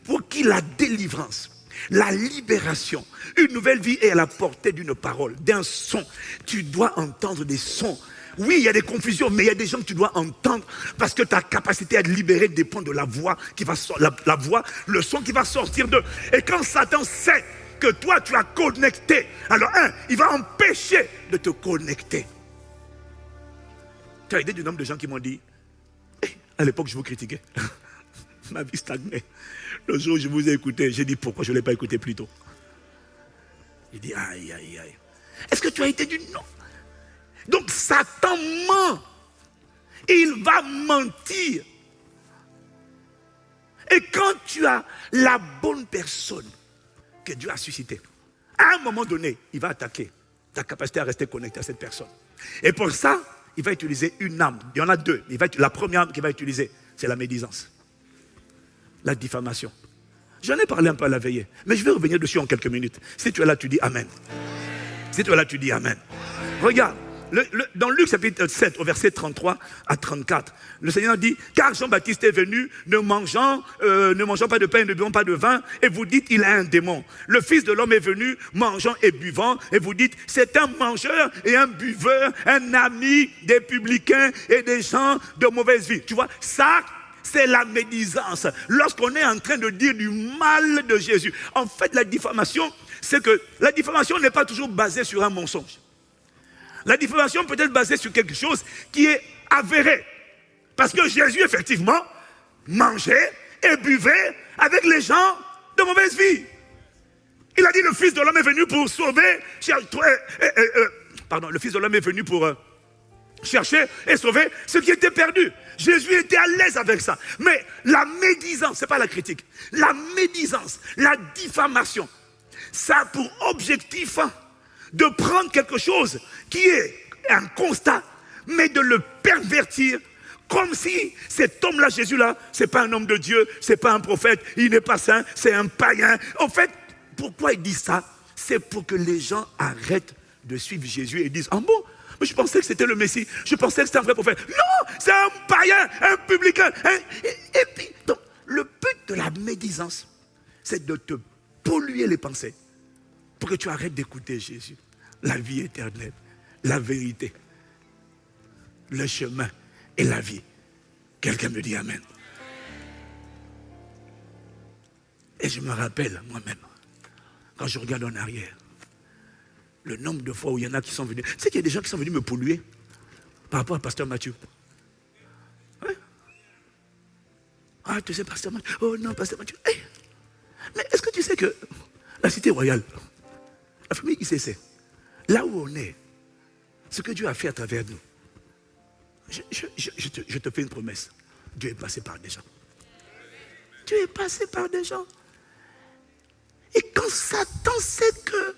pour qui la délivrance, la libération, une nouvelle vie est à la portée d'une parole, d'un son? Tu dois entendre des sons. Oui, il y a des confusions, mais il y a des gens que tu dois entendre parce que ta capacité à te libérer dépend de la voix qui va la voix, le son qui va sortir d'eux. Et quand Satan sait que toi tu as connecté, alors il va empêcher de te connecter. Tu as aidé du nombre de gens qui m'ont dit, à l'époque je vous critiquais, ma vie stagnait. Le jour où je vous ai écouté, j'ai dit pourquoi je ne l'ai pas écouté plus tôt. Il dit aïe. Est-ce que tu as été du nom? Donc Satan ment. Il va mentir. Et quand tu as la bonne personne que Dieu a suscitée, à un moment donné, il va attaquer ta capacité à rester connecté à cette personne. Et pour ça, il va utiliser une arme. Il y en a deux. La première arme qu'il va utiliser, c'est la médisance. La diffamation. J'en ai parlé un peu à la veillée, mais je vais revenir dessus en quelques minutes. Si tu es là, tu dis Amen. Si tu es là, tu dis Amen. Regarde. Dans Luc chapitre 7, au verset 33 à 34, le Seigneur dit, car Jean-Baptiste est venu ne mangeant pas de pain et ne buvant pas de vin, et vous dites, il a un démon. Le Fils de l'homme est venu mangeant et buvant, et vous dites, c'est un mangeur et un buveur, un ami des publicains et des gens de mauvaise vie. Tu vois, ça, c'est la médisance. Lorsqu'on est en train de dire du mal de Jésus. En fait, la diffamation, c'est que la diffamation n'est pas toujours basée sur un mensonge. La diffamation peut être basée sur quelque chose qui est avéré. Parce que Jésus, effectivement, mangeait et buvait avec les gens de mauvaise vie. Il a dit, le Fils de l'homme est venu pour sauver... le Fils de l'homme est venu pour chercher et sauver ce qui était perdu. Jésus était à l'aise avec ça. Mais la médisance, ce n'est pas la critique. La médisance, la diffamation, ça a pour objectif de prendre quelque chose qui est un constat, mais de le pervertir comme si cet homme-là, Jésus-là, ce n'est pas un homme de Dieu, ce n'est pas un prophète, il n'est pas saint, c'est un païen. En fait, pourquoi il dit ça? C'est pour que les gens arrêtent de suivre Jésus et disent, ah bon, mais je pensais que c'était le Messie, je pensais que c'était un vrai prophète. Non, c'est un païen, un publicain. Et puis, donc, le but de la médisance, c'est de te polluer les pensées pour que tu arrêtes d'écouter Jésus. La vie éternelle, la vérité, le chemin et la vie. Quelqu'un me dit Amen. Et je me rappelle moi-même, quand je regarde en arrière, le nombre de fois où il y en a qui sont venus. Tu sais qu'il y a des gens qui sont venus me polluer par rapport à Pasteur Mathieu. Ouais. Ah, tu sais, Pasteur Mathieu. Oh non, Pasteur Mathieu. Hey. Mais est-ce que tu sais que la cité royale, la famille ICC, là où on est, ce que Dieu a fait à travers nous, je te fais une promesse. Dieu est passé par des gens. Dieu est passé par des gens. Et quand Satan sait que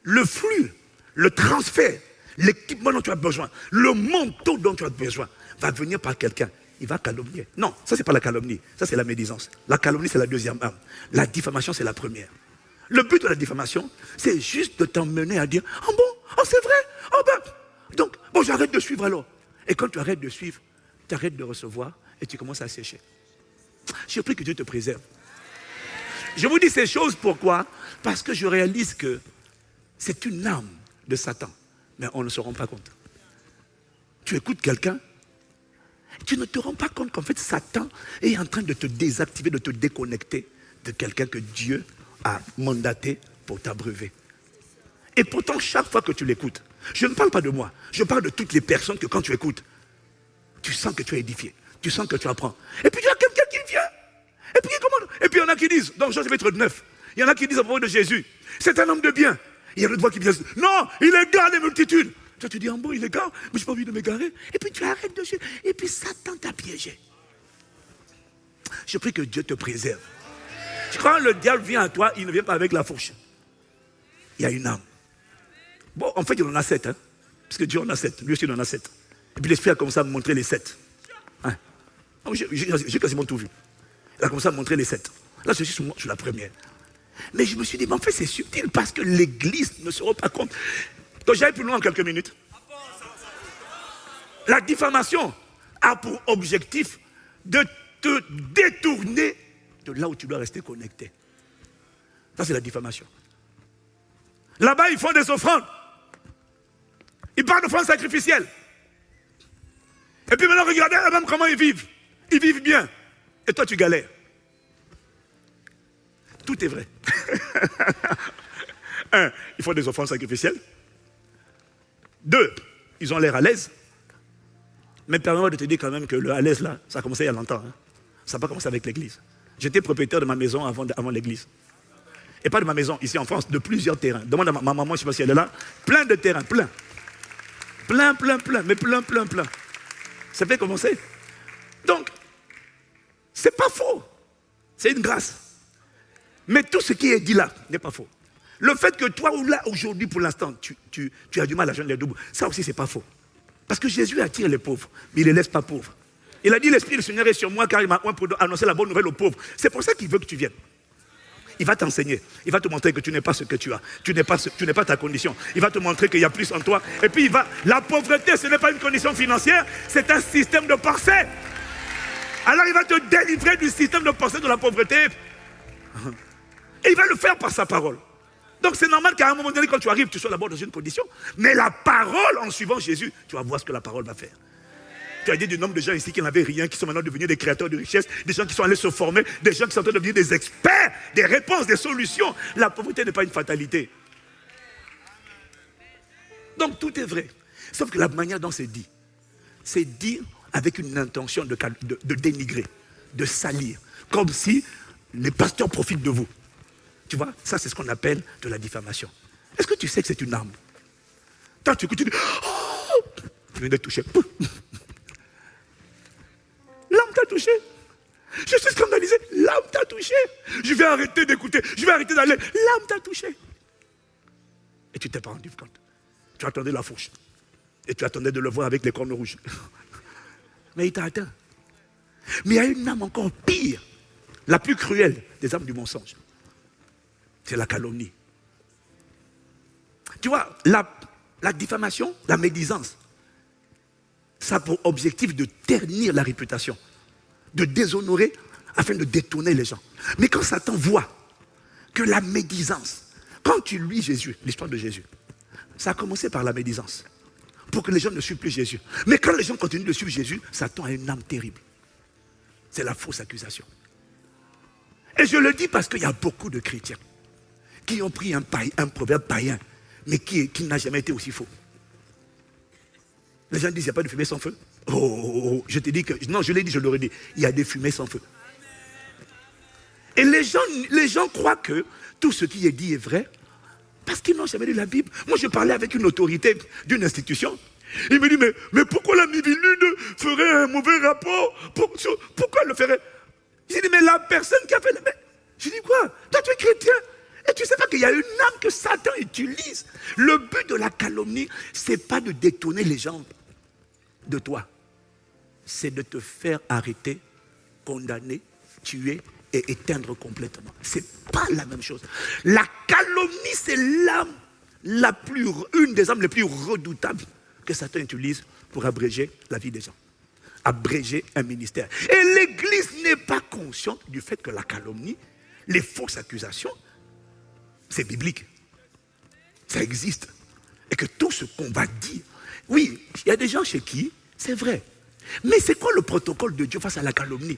le flux, le transfert, l'équipement dont tu as besoin, le manteau dont tu as besoin, va venir par quelqu'un, il va calomnier. Non, ça c'est pas la calomnie, ça c'est la médisance. La calomnie c'est la deuxième arme. La diffamation c'est la première. Le but de la diffamation, c'est juste de t'emmener à dire, oh bon, oh c'est vrai, oh ben, donc, bon j'arrête de suivre alors. Et quand tu arrêtes de suivre, tu arrêtes de recevoir et tu commences à sécher. Je prie que Dieu te préserve. Je vous dis ces choses pourquoi? Parce que je réalise que c'est une arme de Satan, mais on ne se rend pas compte. Tu écoutes quelqu'un, tu ne te rends pas compte qu'en fait Satan est en train de te désactiver, de te déconnecter de quelqu'un que Dieu a mandaté pour t'abreuver. Et pourtant, chaque fois que tu l'écoutes, je ne parle pas de moi, je parle de toutes les personnes que quand tu écoutes, tu sens que tu es édifié, tu sens que tu apprends. Et puis tu as quelqu'un qui vient, et puis il commande. Et puis il y en a qui disent, dans Jean chapitre 9, il y en a qui disent à propos de Jésus, c'est un homme de bien. Il y a d'autres voix qui disent, non, il égare les multitudes. Toi tu dis, en bon, il égare, mais je n'ai pas envie de m'égarer. Et puis tu arrêtes de suivre. Et puis Satan t'a piégé. Je prie que Dieu te préserve. Quand le diable vient à toi, il ne vient pas avec la fourche. Il y a une âme. Bon, en fait, il en a 7. Hein, parce que Dieu en a 7. Lui aussi, il en a 7. Et puis l'Esprit a commencé à me montrer les 7. Hein. J'ai quasiment tout vu. Il a commencé à me montrer les 7. Là, je suis sur la première. Mais je me suis dit, mais en fait, c'est subtil parce que l'Église ne se rend pas compte. Donc, j'aille plus loin en quelques minutes. La diffamation a pour objectif de te détourner de là où tu dois rester connecté. Ça, c'est la diffamation. Là-bas, ils font des offrandes. Ils parlent d'offrandes sacrificielles. Et puis maintenant, regardez même comment ils vivent. Ils vivent bien. Et toi, tu galères. Tout est vrai. Un, ils font des offrandes sacrificielles. Deux, ils ont l'air à l'aise. Mais permets-moi de te dire quand même que le à l'aise là, ça a commencé il y a longtemps. Hein. Ça n'a pas commencé avec l'église. J'étais propriétaire de ma maison avant l'église. Et pas de ma maison, ici en France, de plusieurs terrains. Demande à ma maman, je ne sais pas si elle est là. Plein de terrains, plein. Plein, mais plein. Ça fait commencer. Donc, c'est pas faux. C'est une grâce. Mais tout ce qui est dit là n'est pas faux. Le fait que toi ou là, aujourd'hui, pour l'instant, tu as du mal à joindre les doubles, ça aussi, c'est pas faux. Parce que Jésus attire les pauvres, mais il ne les laisse pas pauvres. Il a dit, l'Esprit du Seigneur est sur moi, car il m'a oint pour annoncer la bonne nouvelle aux pauvres. C'est pour ça qu'il veut que tu viennes. Il va t'enseigner. Il va te montrer que tu n'es pas ce que tu as. Tu n'es pas ta condition. Il va te montrer qu'il y a plus en toi. Et puis, la pauvreté, ce n'est pas une condition financière, c'est un système de pensée. Alors, il va te délivrer du système de pensée de la pauvreté. Et il va le faire par sa parole. Donc c'est normal qu'à un moment donné, quand tu arrives, tu sois d'abord dans une condition. Mais la parole, en suivant Jésus, tu vas voir ce que la parole va faire. Tu as dit du nombre de gens ici qui n'avaient rien, qui sont maintenant devenus des créateurs de richesses, des gens qui sont allés se former, des gens qui sont en train de devenir des experts, des réponses, des solutions. La pauvreté n'est pas une fatalité. Donc tout est vrai. Sauf que la manière dont c'est dit avec une intention de dénigrer, de salir, comme si les pasteurs profitent de vous. Tu vois, ça c'est ce qu'on appelle de la diffamation. Est-ce que tu sais que c'est une arme? Toi tu écoutes, tu dis, oh, Tu viens de toucher. L'âme t'a touché. Je suis scandalisé. L'âme t'a touché. Je vais arrêter d'écouter. Je vais arrêter d'aller. L'âme t'a touché. Et tu t'es pas rendu compte. Tu attendais la fourche. Et tu attendais de le voir avec les cornes rouges. Mais il t'a atteint. Mais il y a une âme encore pire. La plus cruelle des âmes du mensonge. C'est la calomnie. Tu vois, la diffamation, la médisance, ça a pour objectif de ternir la réputation, de déshonorer afin de détourner les gens. Mais quand Satan voit que la médisance, quand tu lis Jésus, l'histoire de Jésus, ça a commencé par la médisance, pour que les gens ne suivent plus Jésus. Mais quand les gens continuent de suivre Jésus, Satan a une âme terrible. C'est la fausse accusation. Et je le dis parce qu'il y a beaucoup de chrétiens qui ont pris un proverbe païen, mais qui n'a jamais été aussi faux. Les gens disent, il n'y a pas de fumée sans feu. Oh, je te dis que... Non, je l'ai dit, je l'aurais dit. Il y a des fumées sans feu. Et les gens croient que tout ce qui est dit est vrai parce qu'ils n'ont jamais lu la Bible. Moi, je parlais avec une autorité d'une institution. Il me dit, mais pourquoi la Mivilude ferait un mauvais rapport? Pourquoi elle le ferait? J'ai dit, mais la personne qui a fait le... J'ai dit, quoi? Toi, tu es chrétien. Et tu ne sais pas qu'il y a une âme que Satan utilise. Le but de la calomnie, ce n'est pas de détourner les gens de toi. C'est de te faire arrêter, condamner, tuer et éteindre complètement. Ce n'est pas la même chose. La calomnie, c'est l'âme une des âmes les plus redoutables que Satan utilise pour abréger la vie des gens. Abréger un ministère. Et l'Église n'est pas consciente du fait que la calomnie, les fausses accusations, c'est biblique. Ça existe. Et que tout ce qu'on va dire, oui, il y a des gens chez qui, c'est vrai. Mais c'est quoi le protocole de Dieu face à la calomnie?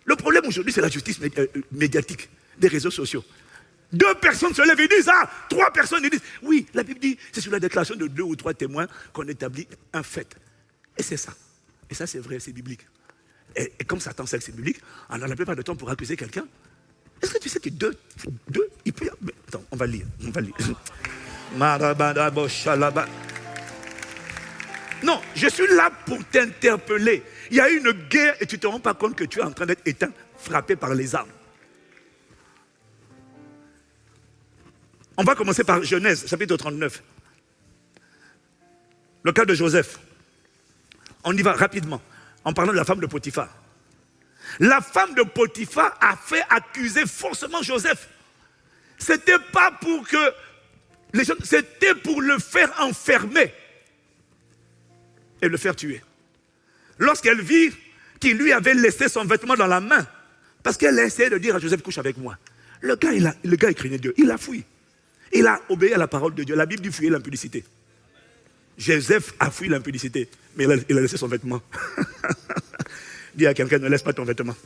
Le problème aujourd'hui, c'est la justice médiatique des réseaux sociaux. 2 personnes se lèvent et disent, 3 personnes et disent, oui, la Bible dit, c'est sur la déclaration de 2 ou 3 témoins qu'on établit un fait. Et c'est ça. Et ça, c'est vrai, c'est biblique. Et comme Satan sait que c'est biblique, alors la plupart du temps, pour accuser quelqu'un, est-ce que tu sais que 2, il peut y avoir... Attends, on va lire. Non, je suis là pour t'interpeller. Il y a une guerre et tu ne te rends pas compte que tu es en train d'être éteint, frappé par les armes. On va commencer par Genèse, chapitre 39. Le cas de Joseph. On y va rapidement, en parlant de la femme de Potiphar. La femme de Potiphar a fait accuser forcément Joseph. C'était pas pour que les gens, c'était pour le faire enfermer et le faire tuer. Lorsqu'elle vit qu'il lui avait laissé son vêtement dans la main, parce qu'elle a essayé de dire à Joseph, couche avec moi. Le gars, il craignait Dieu. Il a fui. Il a obéi à la parole de Dieu. La Bible dit fuyer l'impudicité. Joseph a fui l'impudicité, mais il a laissé son vêtement. Dis à quelqu'un, ne laisse pas ton vêtement.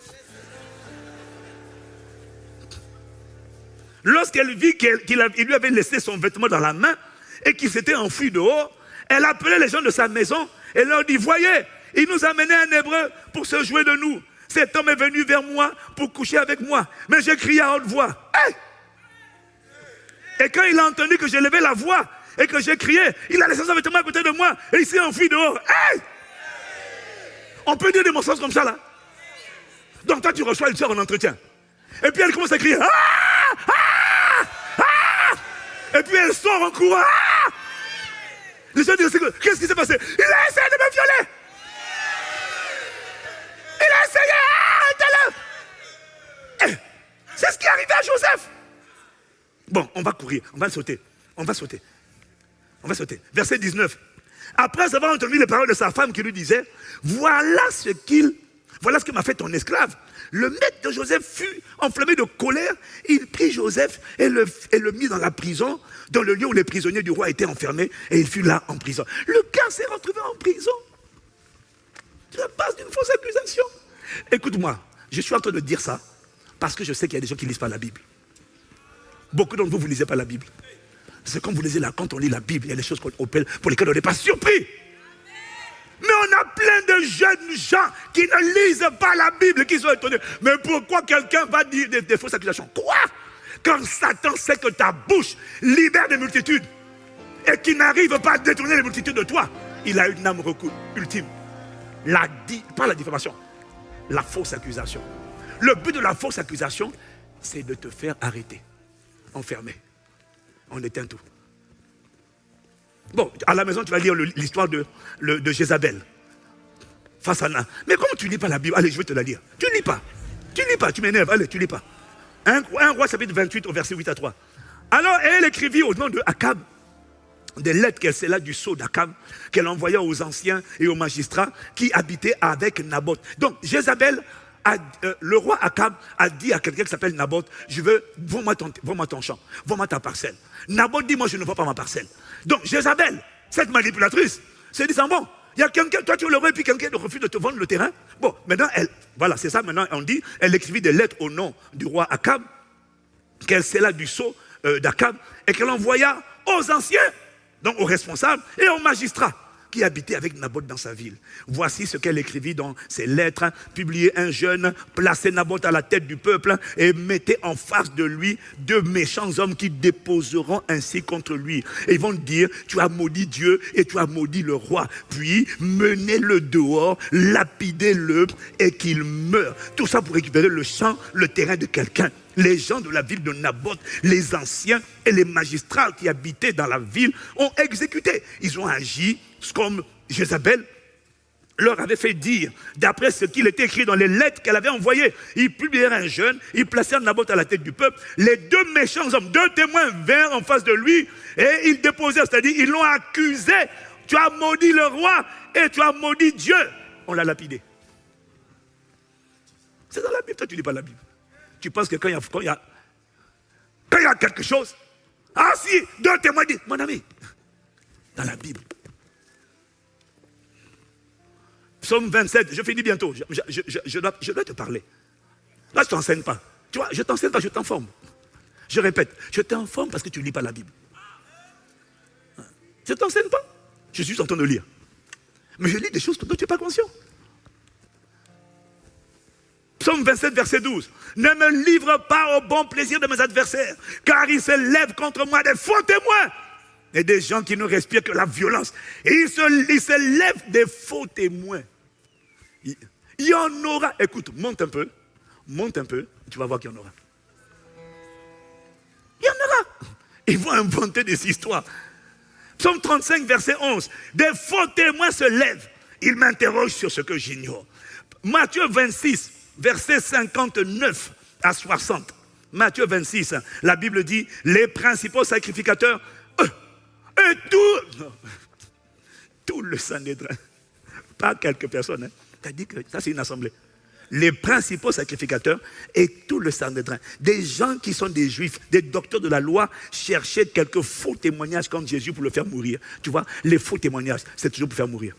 Lorsqu'elle vit qu'il lui avait laissé son vêtement dans la main et qu'il s'était enfui dehors, elle appelait les gens de sa maison et leur dit, voyez, il nous a mené un Hébreu pour se jouer de nous. Cet homme est venu vers moi pour coucher avec moi. Mais j'ai crié à haute voix. Hey! Et quand il a entendu que j'ai levé la voix et que j'ai crié, il a laissé son vêtement à côté de moi et il s'est enfui dehors. Hey! On peut dire des mensonges comme ça là. Donc toi tu reçois une soeur en entretien. Et puis elle commence à crier. Et puis elle sort en courant. Les gens disent, qu'est-ce qui s'est passé? Il a essayé de me violer. Il a essayé. Arrêtez-le. C'est ce qui est arrivé à Joseph. Bon, on va courir, on va sauter. Verset 19. Après avoir entendu les paroles de sa femme qui lui disait, voilà ce que m'a fait ton esclave. Le maître de Joseph fut enflammé de colère. Il prit Joseph et le mit dans la prison, dans le lieu où les prisonniers du roi étaient enfermés, et il fut là en prison. Le gars s'est retrouvé en prison. C'est la base d'une fausse accusation. Écoute-moi, je suis en train de dire ça parce que je sais qu'il y a des gens qui ne lisent pas la Bible. Beaucoup d'entre vous, vous ne lisez pas la Bible. C'est comme vous lisez là, quand on lit la Bible, il y a des choses pour lesquelles on n'est pas surpris. Mais on a plein de jeunes gens qui ne lisent pas la Bible, qui sont étonnés. Mais pourquoi quelqu'un va dire des fausses accusations? Quoi? Quand Satan sait que ta bouche libère des multitudes et qu'il n'arrive pas à détourner les multitudes de toi, il a une âme recours ultime. Pas la diffamation, la fausse accusation. Le but de la fausse accusation, c'est de te faire arrêter, enfermer. On éteint tout. Bon, à la maison, tu vas lire l'histoire de Jézabel face à Anna. Mais comment tu ne lis pas la Bible? Allez, je vais te la lire. Tu ne lis pas. Tu ne lis pas, tu m'énerves. Allez, tu ne lis pas. 1 Roi chapitre 28 au verset 8 à 3. Alors elle écrivit au nom de Akab des lettres qu'elle scella du sceau d'Akab, qu'elle envoya aux anciens et aux magistrats qui habitaient avec Naboth. Donc Jézabel, le roi Akab a dit à quelqu'un qui s'appelle Naboth, je veux, vends-moi ton champ, vends-moi ta parcelle. Naboth dit, moi je ne vends pas ma parcelle. Donc Jézabel, cette manipulatrice, se dit, bon, il y a quelqu'un, toi tu es le roi, et puis quelqu'un refuse de te vendre le terrain. Bon, maintenant, voilà, c'est ça, maintenant on dit, elle écrivit des lettres au nom du roi Akab, qu'elle scella du sceau d'Akab, et qu'elle envoya aux anciens, donc aux responsables et aux magistrats qui habitaient avec Naboth dans sa ville. Voici ce qu'elle écrivit dans ses lettres. Publiez un jeune, placez Naboth à la tête du peuple et mettez en face de lui 2 méchants hommes qui déposeront ainsi contre lui. Et ils vont dire, tu as maudit Dieu et tu as maudit le roi. Puis menez-le dehors, lapidez-le et qu'il meure. Tout ça pour récupérer le champ, le terrain de quelqu'un. Les gens de la ville de Naboth, les anciens et les magistrats qui habitaient dans la ville ont exécuté. Ils ont agi comme Jézabel leur avait fait dire, d'après ce qu'il était écrit dans les lettres qu'elle avait envoyées. Ils publièrent un jeune, ils placèrent Naboth à la tête du peuple. Les 2 méchants hommes, 2 témoins vinrent en face de lui et ils déposèrent, c'est-à-dire ils l'ont accusé. Tu as maudit le roi et tu as maudit Dieu. On l'a lapidé. C'est dans la Bible, toi tu ne lis pas la Bible. Tu penses que quand il y a quelque chose, ah si, 2 témoins disent, mon ami, dans la Bible. Psaume 27, je finis bientôt, je dois te parler. Là, je ne t'enseigne pas. Tu vois, je ne t'enseigne pas, je t'informe. Je répète, je t'informe parce que tu ne lis pas la Bible. Je ne t'enseigne pas, je suis juste en train de lire. Mais je lis des choses dont tu n'es pas conscient. Psaume 27, verset 12. Ne me livre pas au bon plaisir de mes adversaires, car ils se lèvent contre moi des faux témoins et des gens qui ne respirent que la violence. Et ils se lèvent des faux témoins. Il y en aura. Écoute, monte un peu, tu vas voir qu'il y en aura. Il y en aura. Ils vont inventer des histoires. Psaume 35, verset 11. Des faux témoins se lèvent. Ils m'interrogent sur ce que j'ignore. Matthieu 26. Versets 59 à 60. Matthieu 26, la Bible dit, les principaux sacrificateurs, et tout le Sanhédrin, pas quelques personnes, t'as dit que ça c'est une assemblée. Les principaux sacrificateurs et tout le Sanhédrin, des gens qui sont des juifs, des docteurs de la loi, cherchaient quelques faux témoignages contre Jésus pour le faire mourir. Tu vois, les faux témoignages, c'est toujours pour faire mourir.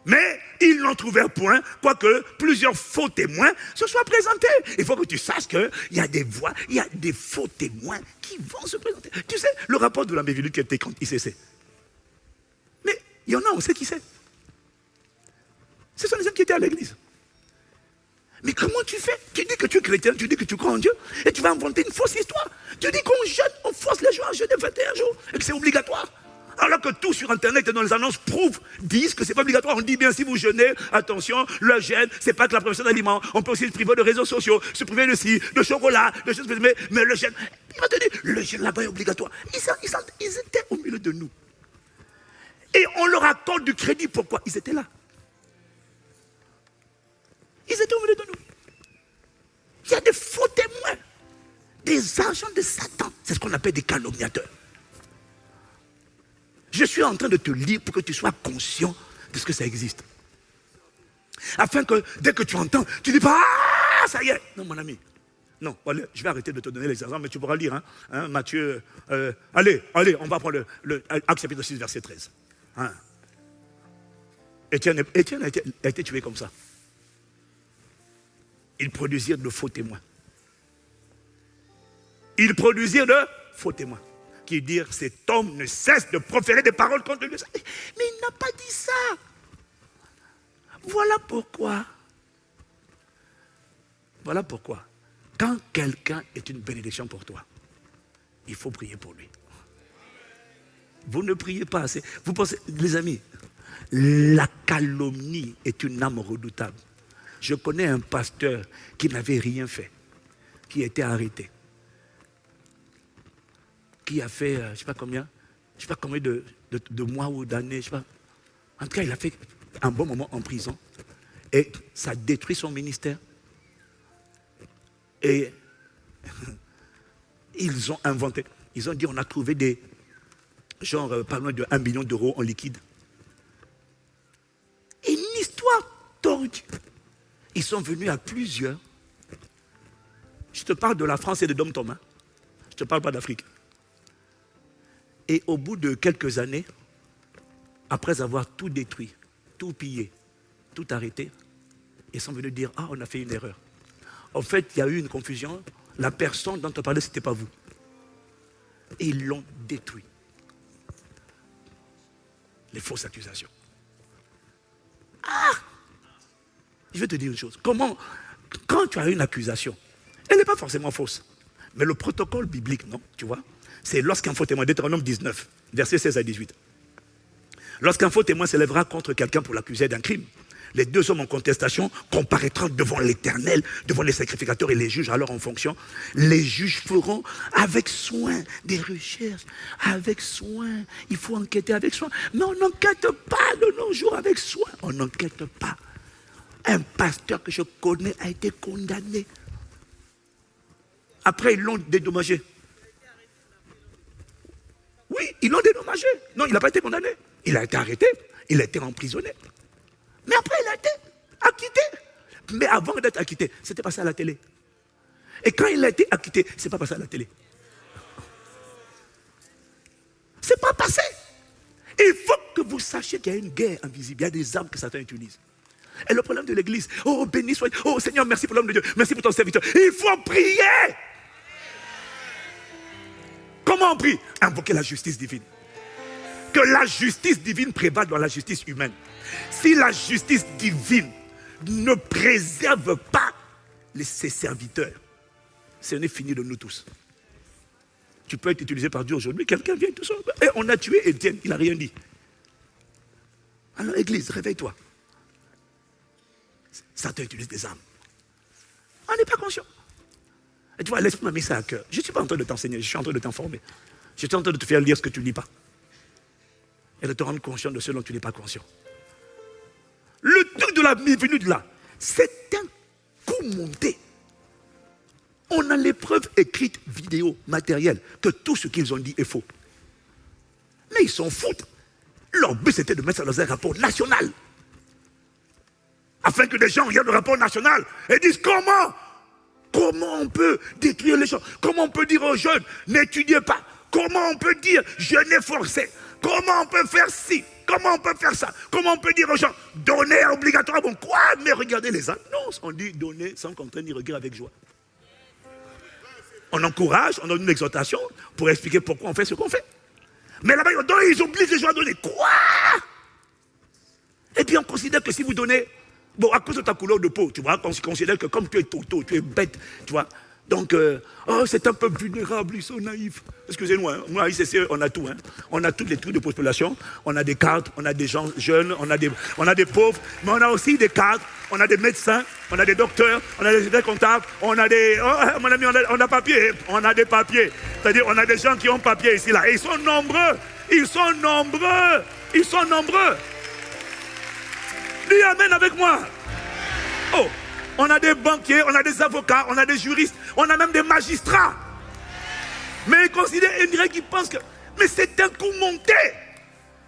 Mais ils n'en trouvèrent point, quoique plusieurs faux témoins se soient présentés. Il faut que tu saches qu'il y a des voix, il y a des faux témoins qui vont se présenter. Tu sais, le rapport de la Béville qui était quand ICC. Mais il y en a, on sait qui c'est. Ce sont les gens qui étaient à l'église. Mais comment tu fais? Tu dis que tu es chrétien, tu dis que tu crois en Dieu, et tu vas inventer une fausse histoire. Tu dis qu'on jeûne, on force les gens à jeûner 21 jours, et que c'est obligatoire. Alors que tout sur Internet et dans les annonces disent que c'est pas obligatoire. On dit bien si vous jeûnez, attention, le jeûne, c'est pas que la privation d'aliments. On peut aussi se priver de réseaux sociaux, se priver de ci, de chocolat, de choses. Mais le jeûne, il va te dire, le jeûne là-bas est obligatoire. Ils étaient au milieu de nous. Et on leur accorde du crédit. Pourquoi? Ils étaient là. Ils étaient au milieu de nous. Il y a des faux témoins, des agents de Satan. C'est ce qu'on appelle des calomniateurs. Je suis en train de te lire pour que tu sois conscient de ce que ça existe. Afin que dès que tu entends, tu ne dis pas, ah, ça y est. Non, mon ami. Non, allez, je vais arrêter de te donner les exemples, mais tu pourras lire. Matthieu, allez, on va prendre le Acte chapitre 6, verset 13. Étienne a été tué comme ça. Ils produisirent de faux témoins. Ils produisirent de faux témoins. Qui dirent, cet homme ne cesse de proférer des paroles contre lui. Mais il n'a pas dit ça. Voilà pourquoi. Quand quelqu'un est une bénédiction pour toi, il faut prier pour lui. Vous ne priez pas assez. Vous pensez, les amis, la calomnie est une âme redoutable. Je connais un pasteur qui n'avait rien fait, qui a été arrêté, qui a fait, je ne sais pas combien de mois ou d'années, je sais pas. En tout cas, il a fait un bon moment en prison et ça a détruit son ministère. Et ils ont inventé, ils ont dit on a trouvé des, genre pas loin de 1 million d'euros en liquide. Une histoire tordue. Ils sont venus à plusieurs. Je te parle de la France et de Dom Thomas. Je ne te parle pas d'Afrique. Et au bout de quelques années, après avoir tout détruit, tout pillé, tout arrêté, ils sont venus dire, ah, on a fait une erreur. En fait, il y a eu une confusion. La personne dont on parlait, ce n'était pas vous. Et ils l'ont détruit. Les fausses accusations. Ah! Je vais te dire une chose. Comment, quand tu as une accusation, elle n'est pas forcément fausse. Mais le protocole biblique, non, tu vois, c'est lorsqu'un faux témoin, Deutéronome 19, versets 16 à 18. Lorsqu'un faux témoin s'élèvera contre quelqu'un pour l'accuser d'un crime, les deux hommes en contestation comparaîtront devant l'Éternel, devant les sacrificateurs et les juges. Alors en fonction, les juges feront avec soin des recherches, avec soin. Il faut enquêter avec soin. Mais on n'enquête pas de nos jours avec soin. On n'enquête pas. Un pasteur que je connais a été condamné. Après, ils l'ont dédommagé. Oui, ils l'ont dédommagé. Non, il n'a pas été condamné. Il a été arrêté. Il a été emprisonné. Mais après, il a été acquitté. Mais avant d'être acquitté, c'était passé à la télé. Et quand il a été acquitté, ce n'est pas passé à la télé. Ce n'est pas passé. Il faut que vous sachiez qu'il y a une guerre invisible. Il y a des armes que Satan utilise. Et le problème de l'église, oh béni soit, oh Seigneur, merci pour l'homme de Dieu, merci pour ton serviteur. Il faut prier. Comment on prie? Invoquer la justice divine. Que la justice divine prévale dans la justice humaine. Si la justice divine ne préserve pas ses serviteurs, ce n'est fini de nous tous. Tu peux être utilisé par Dieu aujourd'hui, quelqu'un vient tout seul. Et on a tué Étienne, il n'a rien dit. Alors église, réveille-toi. Satan utilise des armes. On n'est pas conscient. Et tu vois, l'esprit m'a mis ça à cœur. Je ne suis pas en train de t'enseigner, je suis en train de t'informer. Je suis en train de te faire lire ce que tu ne lis pas. Et de te rendre conscient de ce dont tu n'es pas conscient. Le truc de la venue de là, c'est un coup monté. On a les preuves écrites, vidéo, matérielles, que tout ce qu'ils ont dit est faux. Mais ils s'en foutent. Leur but, c'était de mettre ça dans un rapport national. Afin que des gens regardent le rapport national et disent comment on peut détruire les gens? Comment on peut dire aux jeunes, n'étudiez pas? Comment on peut dire, jeûnez forcé? Comment on peut faire ci? Comment on peut faire ça? Comment on peut dire aux gens, donnez obligatoirement? Quoi? Mais regardez les annonces. On dit donner sans contrainte ni regret avec joie. On encourage, on donne une exhortation pour expliquer pourquoi on fait ce qu'on fait. Mais là-bas, ils obligent les gens à donner. Quoi? Et puis on considère que si vous donnez, bon, à cause de ta couleur de peau, tu vois, on considère que comme tu es toto, tu es bête, tu vois. Donc, oh, c'est un peuple vulnérable, ils sont naïfs. Excusez-nous, hein, moi, ICC, on a tout. Hein. On a tous les trucs de population. On a des cadres, on a des gens jeunes, on a des pauvres, mais on a aussi des cadres, on a des médecins, on a des docteurs, on a des experts comptables, on a des... Oh, mon ami, on a papier, on a des papiers. C'est-à-dire, on a des gens qui ont papier ici, là. Et ils sont nombreux, ils sont nombreux, ils sont nombreux. Dis amen avec moi. Oh, on a des banquiers, on a des avocats, on a des juristes, on a même des magistrats. Mais ils considèrent, il dirait qu'ils pensent que... Mais c'est un coup monté.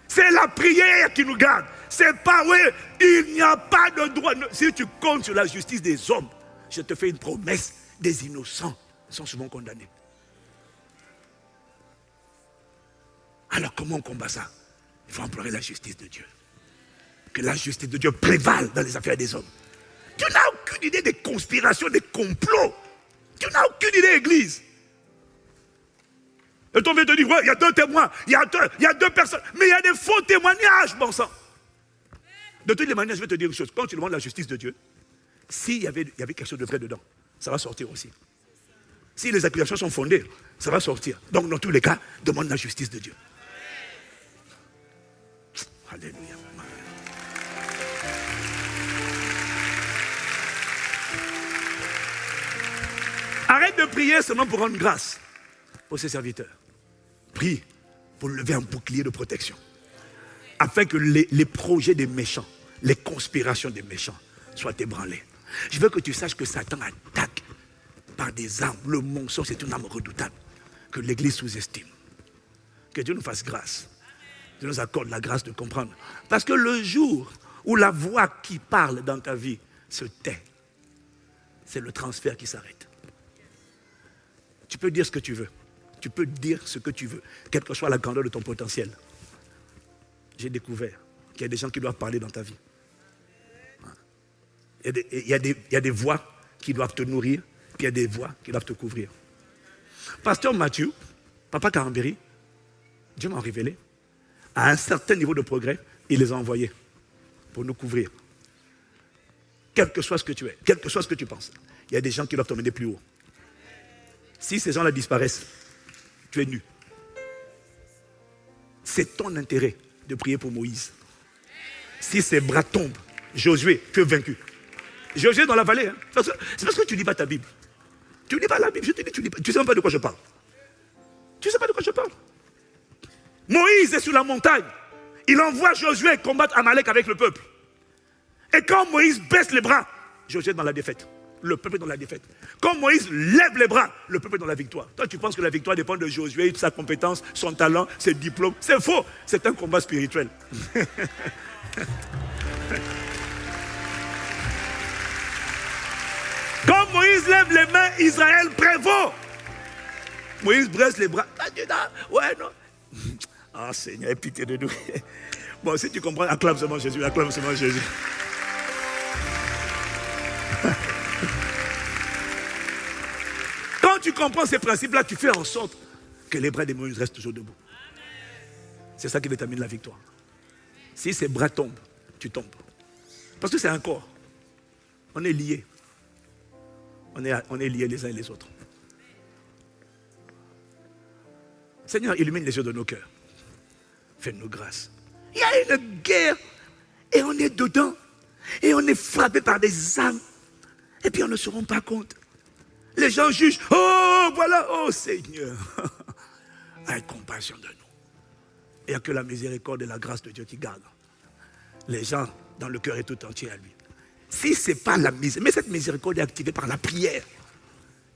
C'est la prière qui nous garde. C'est pas, oui, il n'y a pas de droit. Si tu comptes sur la justice des hommes, je te fais une promesse, des innocents sont souvent condamnés. Alors comment on combat ça? Il faut implorer la justice de Dieu. Que la justice de Dieu prévale dans les affaires des hommes. Tu n'as aucune idée des conspirations, des complots. Tu n'as aucune idée, Église. Et on vient te dire, ouais, il y a 2 témoins, il y a 2 personnes, mais il y a des faux témoignages, bon sang. De toutes les manières, je vais te dire une chose. Quand tu demandes la justice de Dieu, s'il y avait quelque chose de vrai dedans, ça va sortir aussi. Si les accusations sont fondées, ça va sortir. Donc, dans tous les cas, demande la justice de Dieu. Alléluia. Arrête de prier seulement pour rendre grâce pour ses serviteurs. Prie pour lever un bouclier de protection. Afin que les projets des méchants, les conspirations des méchants soient ébranlés. Je veux que tu saches que Satan attaque par des armes. Le mensonge, c'est une arme redoutable que l'Église sous-estime. Que Dieu nous fasse grâce. Dieu nous accorde la grâce de comprendre. Parce que le jour où la voix qui parle dans ta vie se tait, c'est le transfert qui s'arrête. Tu peux dire ce que tu veux. Tu peux dire ce que tu veux, quelle que soit la grandeur de ton potentiel. J'ai découvert qu'il y a des gens qui doivent parler dans ta vie. Il y a des voix qui doivent te nourrir, puis il y a des voix qui doivent te couvrir. Pasteur Mathieu, Papa Carambéry, Dieu m'a révélé, à un certain niveau de progrès, il les a envoyés pour nous couvrir. Quel que soit ce que tu es, quel que soit ce que tu penses, il y a des gens qui doivent t'emmener plus haut. Si ces gens-là disparaissent, tu es nu. C'est ton intérêt de prier pour Moïse. Si ses bras tombent, Josué, tu es vaincu. Josué dans la vallée, hein. C'est parce que tu ne lis pas ta Bible. Tu ne lis pas la Bible, je te dis, tu ne sais même pas de quoi je parle. Tu ne sais pas de quoi je parle. Moïse est sur la montagne. Il envoie Josué combattre Amalek avec le peuple. Et quand Moïse baisse les bras, Josué est dans la défaite. Le peuple est dans la défaite. Quand Moïse lève les bras, le peuple est dans la victoire. Toi, tu penses que la victoire dépend de Josué, de sa compétence, son talent, ses diplômes. C'est faux. C'est un combat spirituel. Quand Moïse lève les mains, Israël prévaut. Moïse baisse les bras. Ouais, non. Ah, Seigneur, aie pitié de nous. Bon, si tu comprends, acclame seulement Jésus, acclame seulement Jésus. Quand tu comprends ces principes-là, tu fais en sorte que les bras de Moïse restent toujours debout. C'est ça qui détermine la victoire. Si ses bras tombent, tu tombes. Parce que c'est un corps. On est liés. On est liés les uns et les autres. Seigneur, illumine les yeux de nos cœurs. Fais-nous grâce. Il y a une guerre et on est dedans. Et on est frappé par des âmes. Et puis on ne se rend pas compte. Les gens jugent. Oh, voilà. Oh, Seigneur. Aie compassion de nous. Il n'y a que la miséricorde et la grâce de Dieu qui garde. Les gens, dans le cœur est tout entier à lui. Si ce n'est pas la miséricorde, mais cette miséricorde est activée par la prière.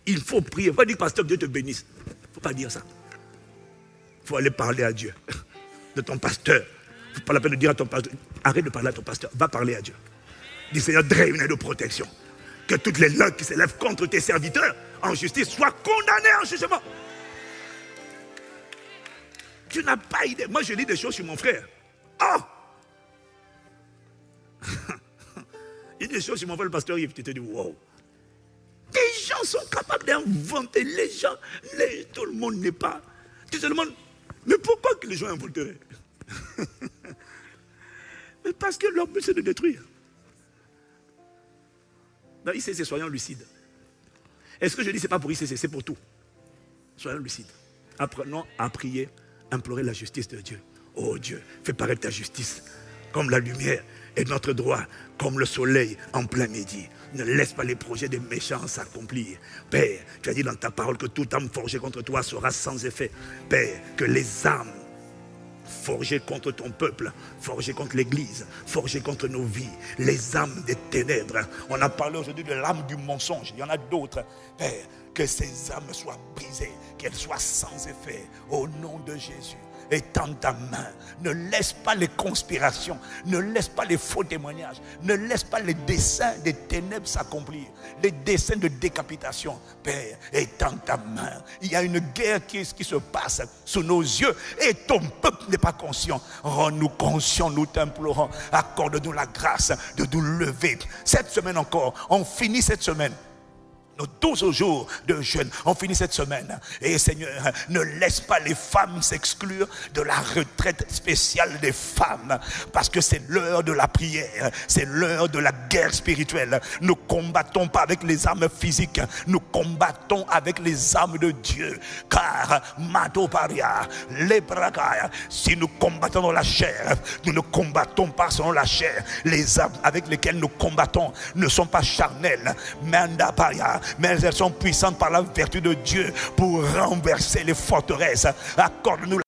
Il faut prier. Il ne faut pas dire, pasteur, que Dieu te bénisse. Il ne faut pas dire ça. Il faut aller parler à Dieu. De ton pasteur. Il ne faut pas la peine de dire à ton pasteur. Arrête de parler à ton pasteur. Va parler à Dieu. Dis, Seigneur, dresse une aide de protection. Que toutes les langues qui s'élèvent contre tes serviteurs en justice soient condamnées en jugement. Tu n'as pas idée. Moi, je lis des choses sur mon frère. Oh! Il y a des choses sur mon frère, le pasteur Yves. Tu te dis, wow. Des gens sont capables d'inventer. Les gens, tout le monde n'est pas. Tu te demandes, mais pourquoi que les gens inventeraient? Mais parce que leur but, c'est de détruire. Non, ICC, soyons lucides. Est-ce que je dis c'est pas pour ICC, c'est pour tout. Soyons lucides. Apprenons à prier, implorer la justice de Dieu. Oh Dieu, fais paraître ta justice comme la lumière et notre droit comme le soleil en plein midi. Ne laisse pas les projets des méchants s'accomplir. Père, tu as dit dans ta parole que toute âme forgée contre toi sera sans effet. Père, que les âmes forgées contre ton peuple, forgées contre l'église, forgées contre nos vies, les âmes des ténèbres. On a parlé aujourd'hui de l'âme du mensonge, il y en a d'autres. Père, que ces âmes soient brisées, qu'elles soient sans effet, au nom de Jésus. Étends ta main, ne laisse pas les conspirations, ne laisse pas les faux témoignages, ne laisse pas les desseins des ténèbres s'accomplir, les desseins de décapitation. Père, étends ta main. Il y a une guerre qui se passe sous nos yeux et ton peuple n'est pas conscient. Rends-nous conscients, nous t'implorons. Accorde-nous la grâce de nous lever. Cette semaine encore, on finit cette semaine. nos 12 jours de jeûne. On finit cette semaine. Et Seigneur, ne laisse pas les femmes s'exclure de la retraite spéciale des femmes. Parce que c'est l'heure de la prière. C'est l'heure de la guerre spirituelle. Nous combattons pas avec les armes physiques. Nous combattons avec les armes de Dieu. Car, Madoparia, Lebrakaya, si nous combattons dans la chair, nous ne combattons pas selon la chair. Les armes avec lesquelles nous combattons ne sont pas charnelles, mais elles sont puissantes par la vertu de Dieu pour renverser les forteresses. Accorde-nous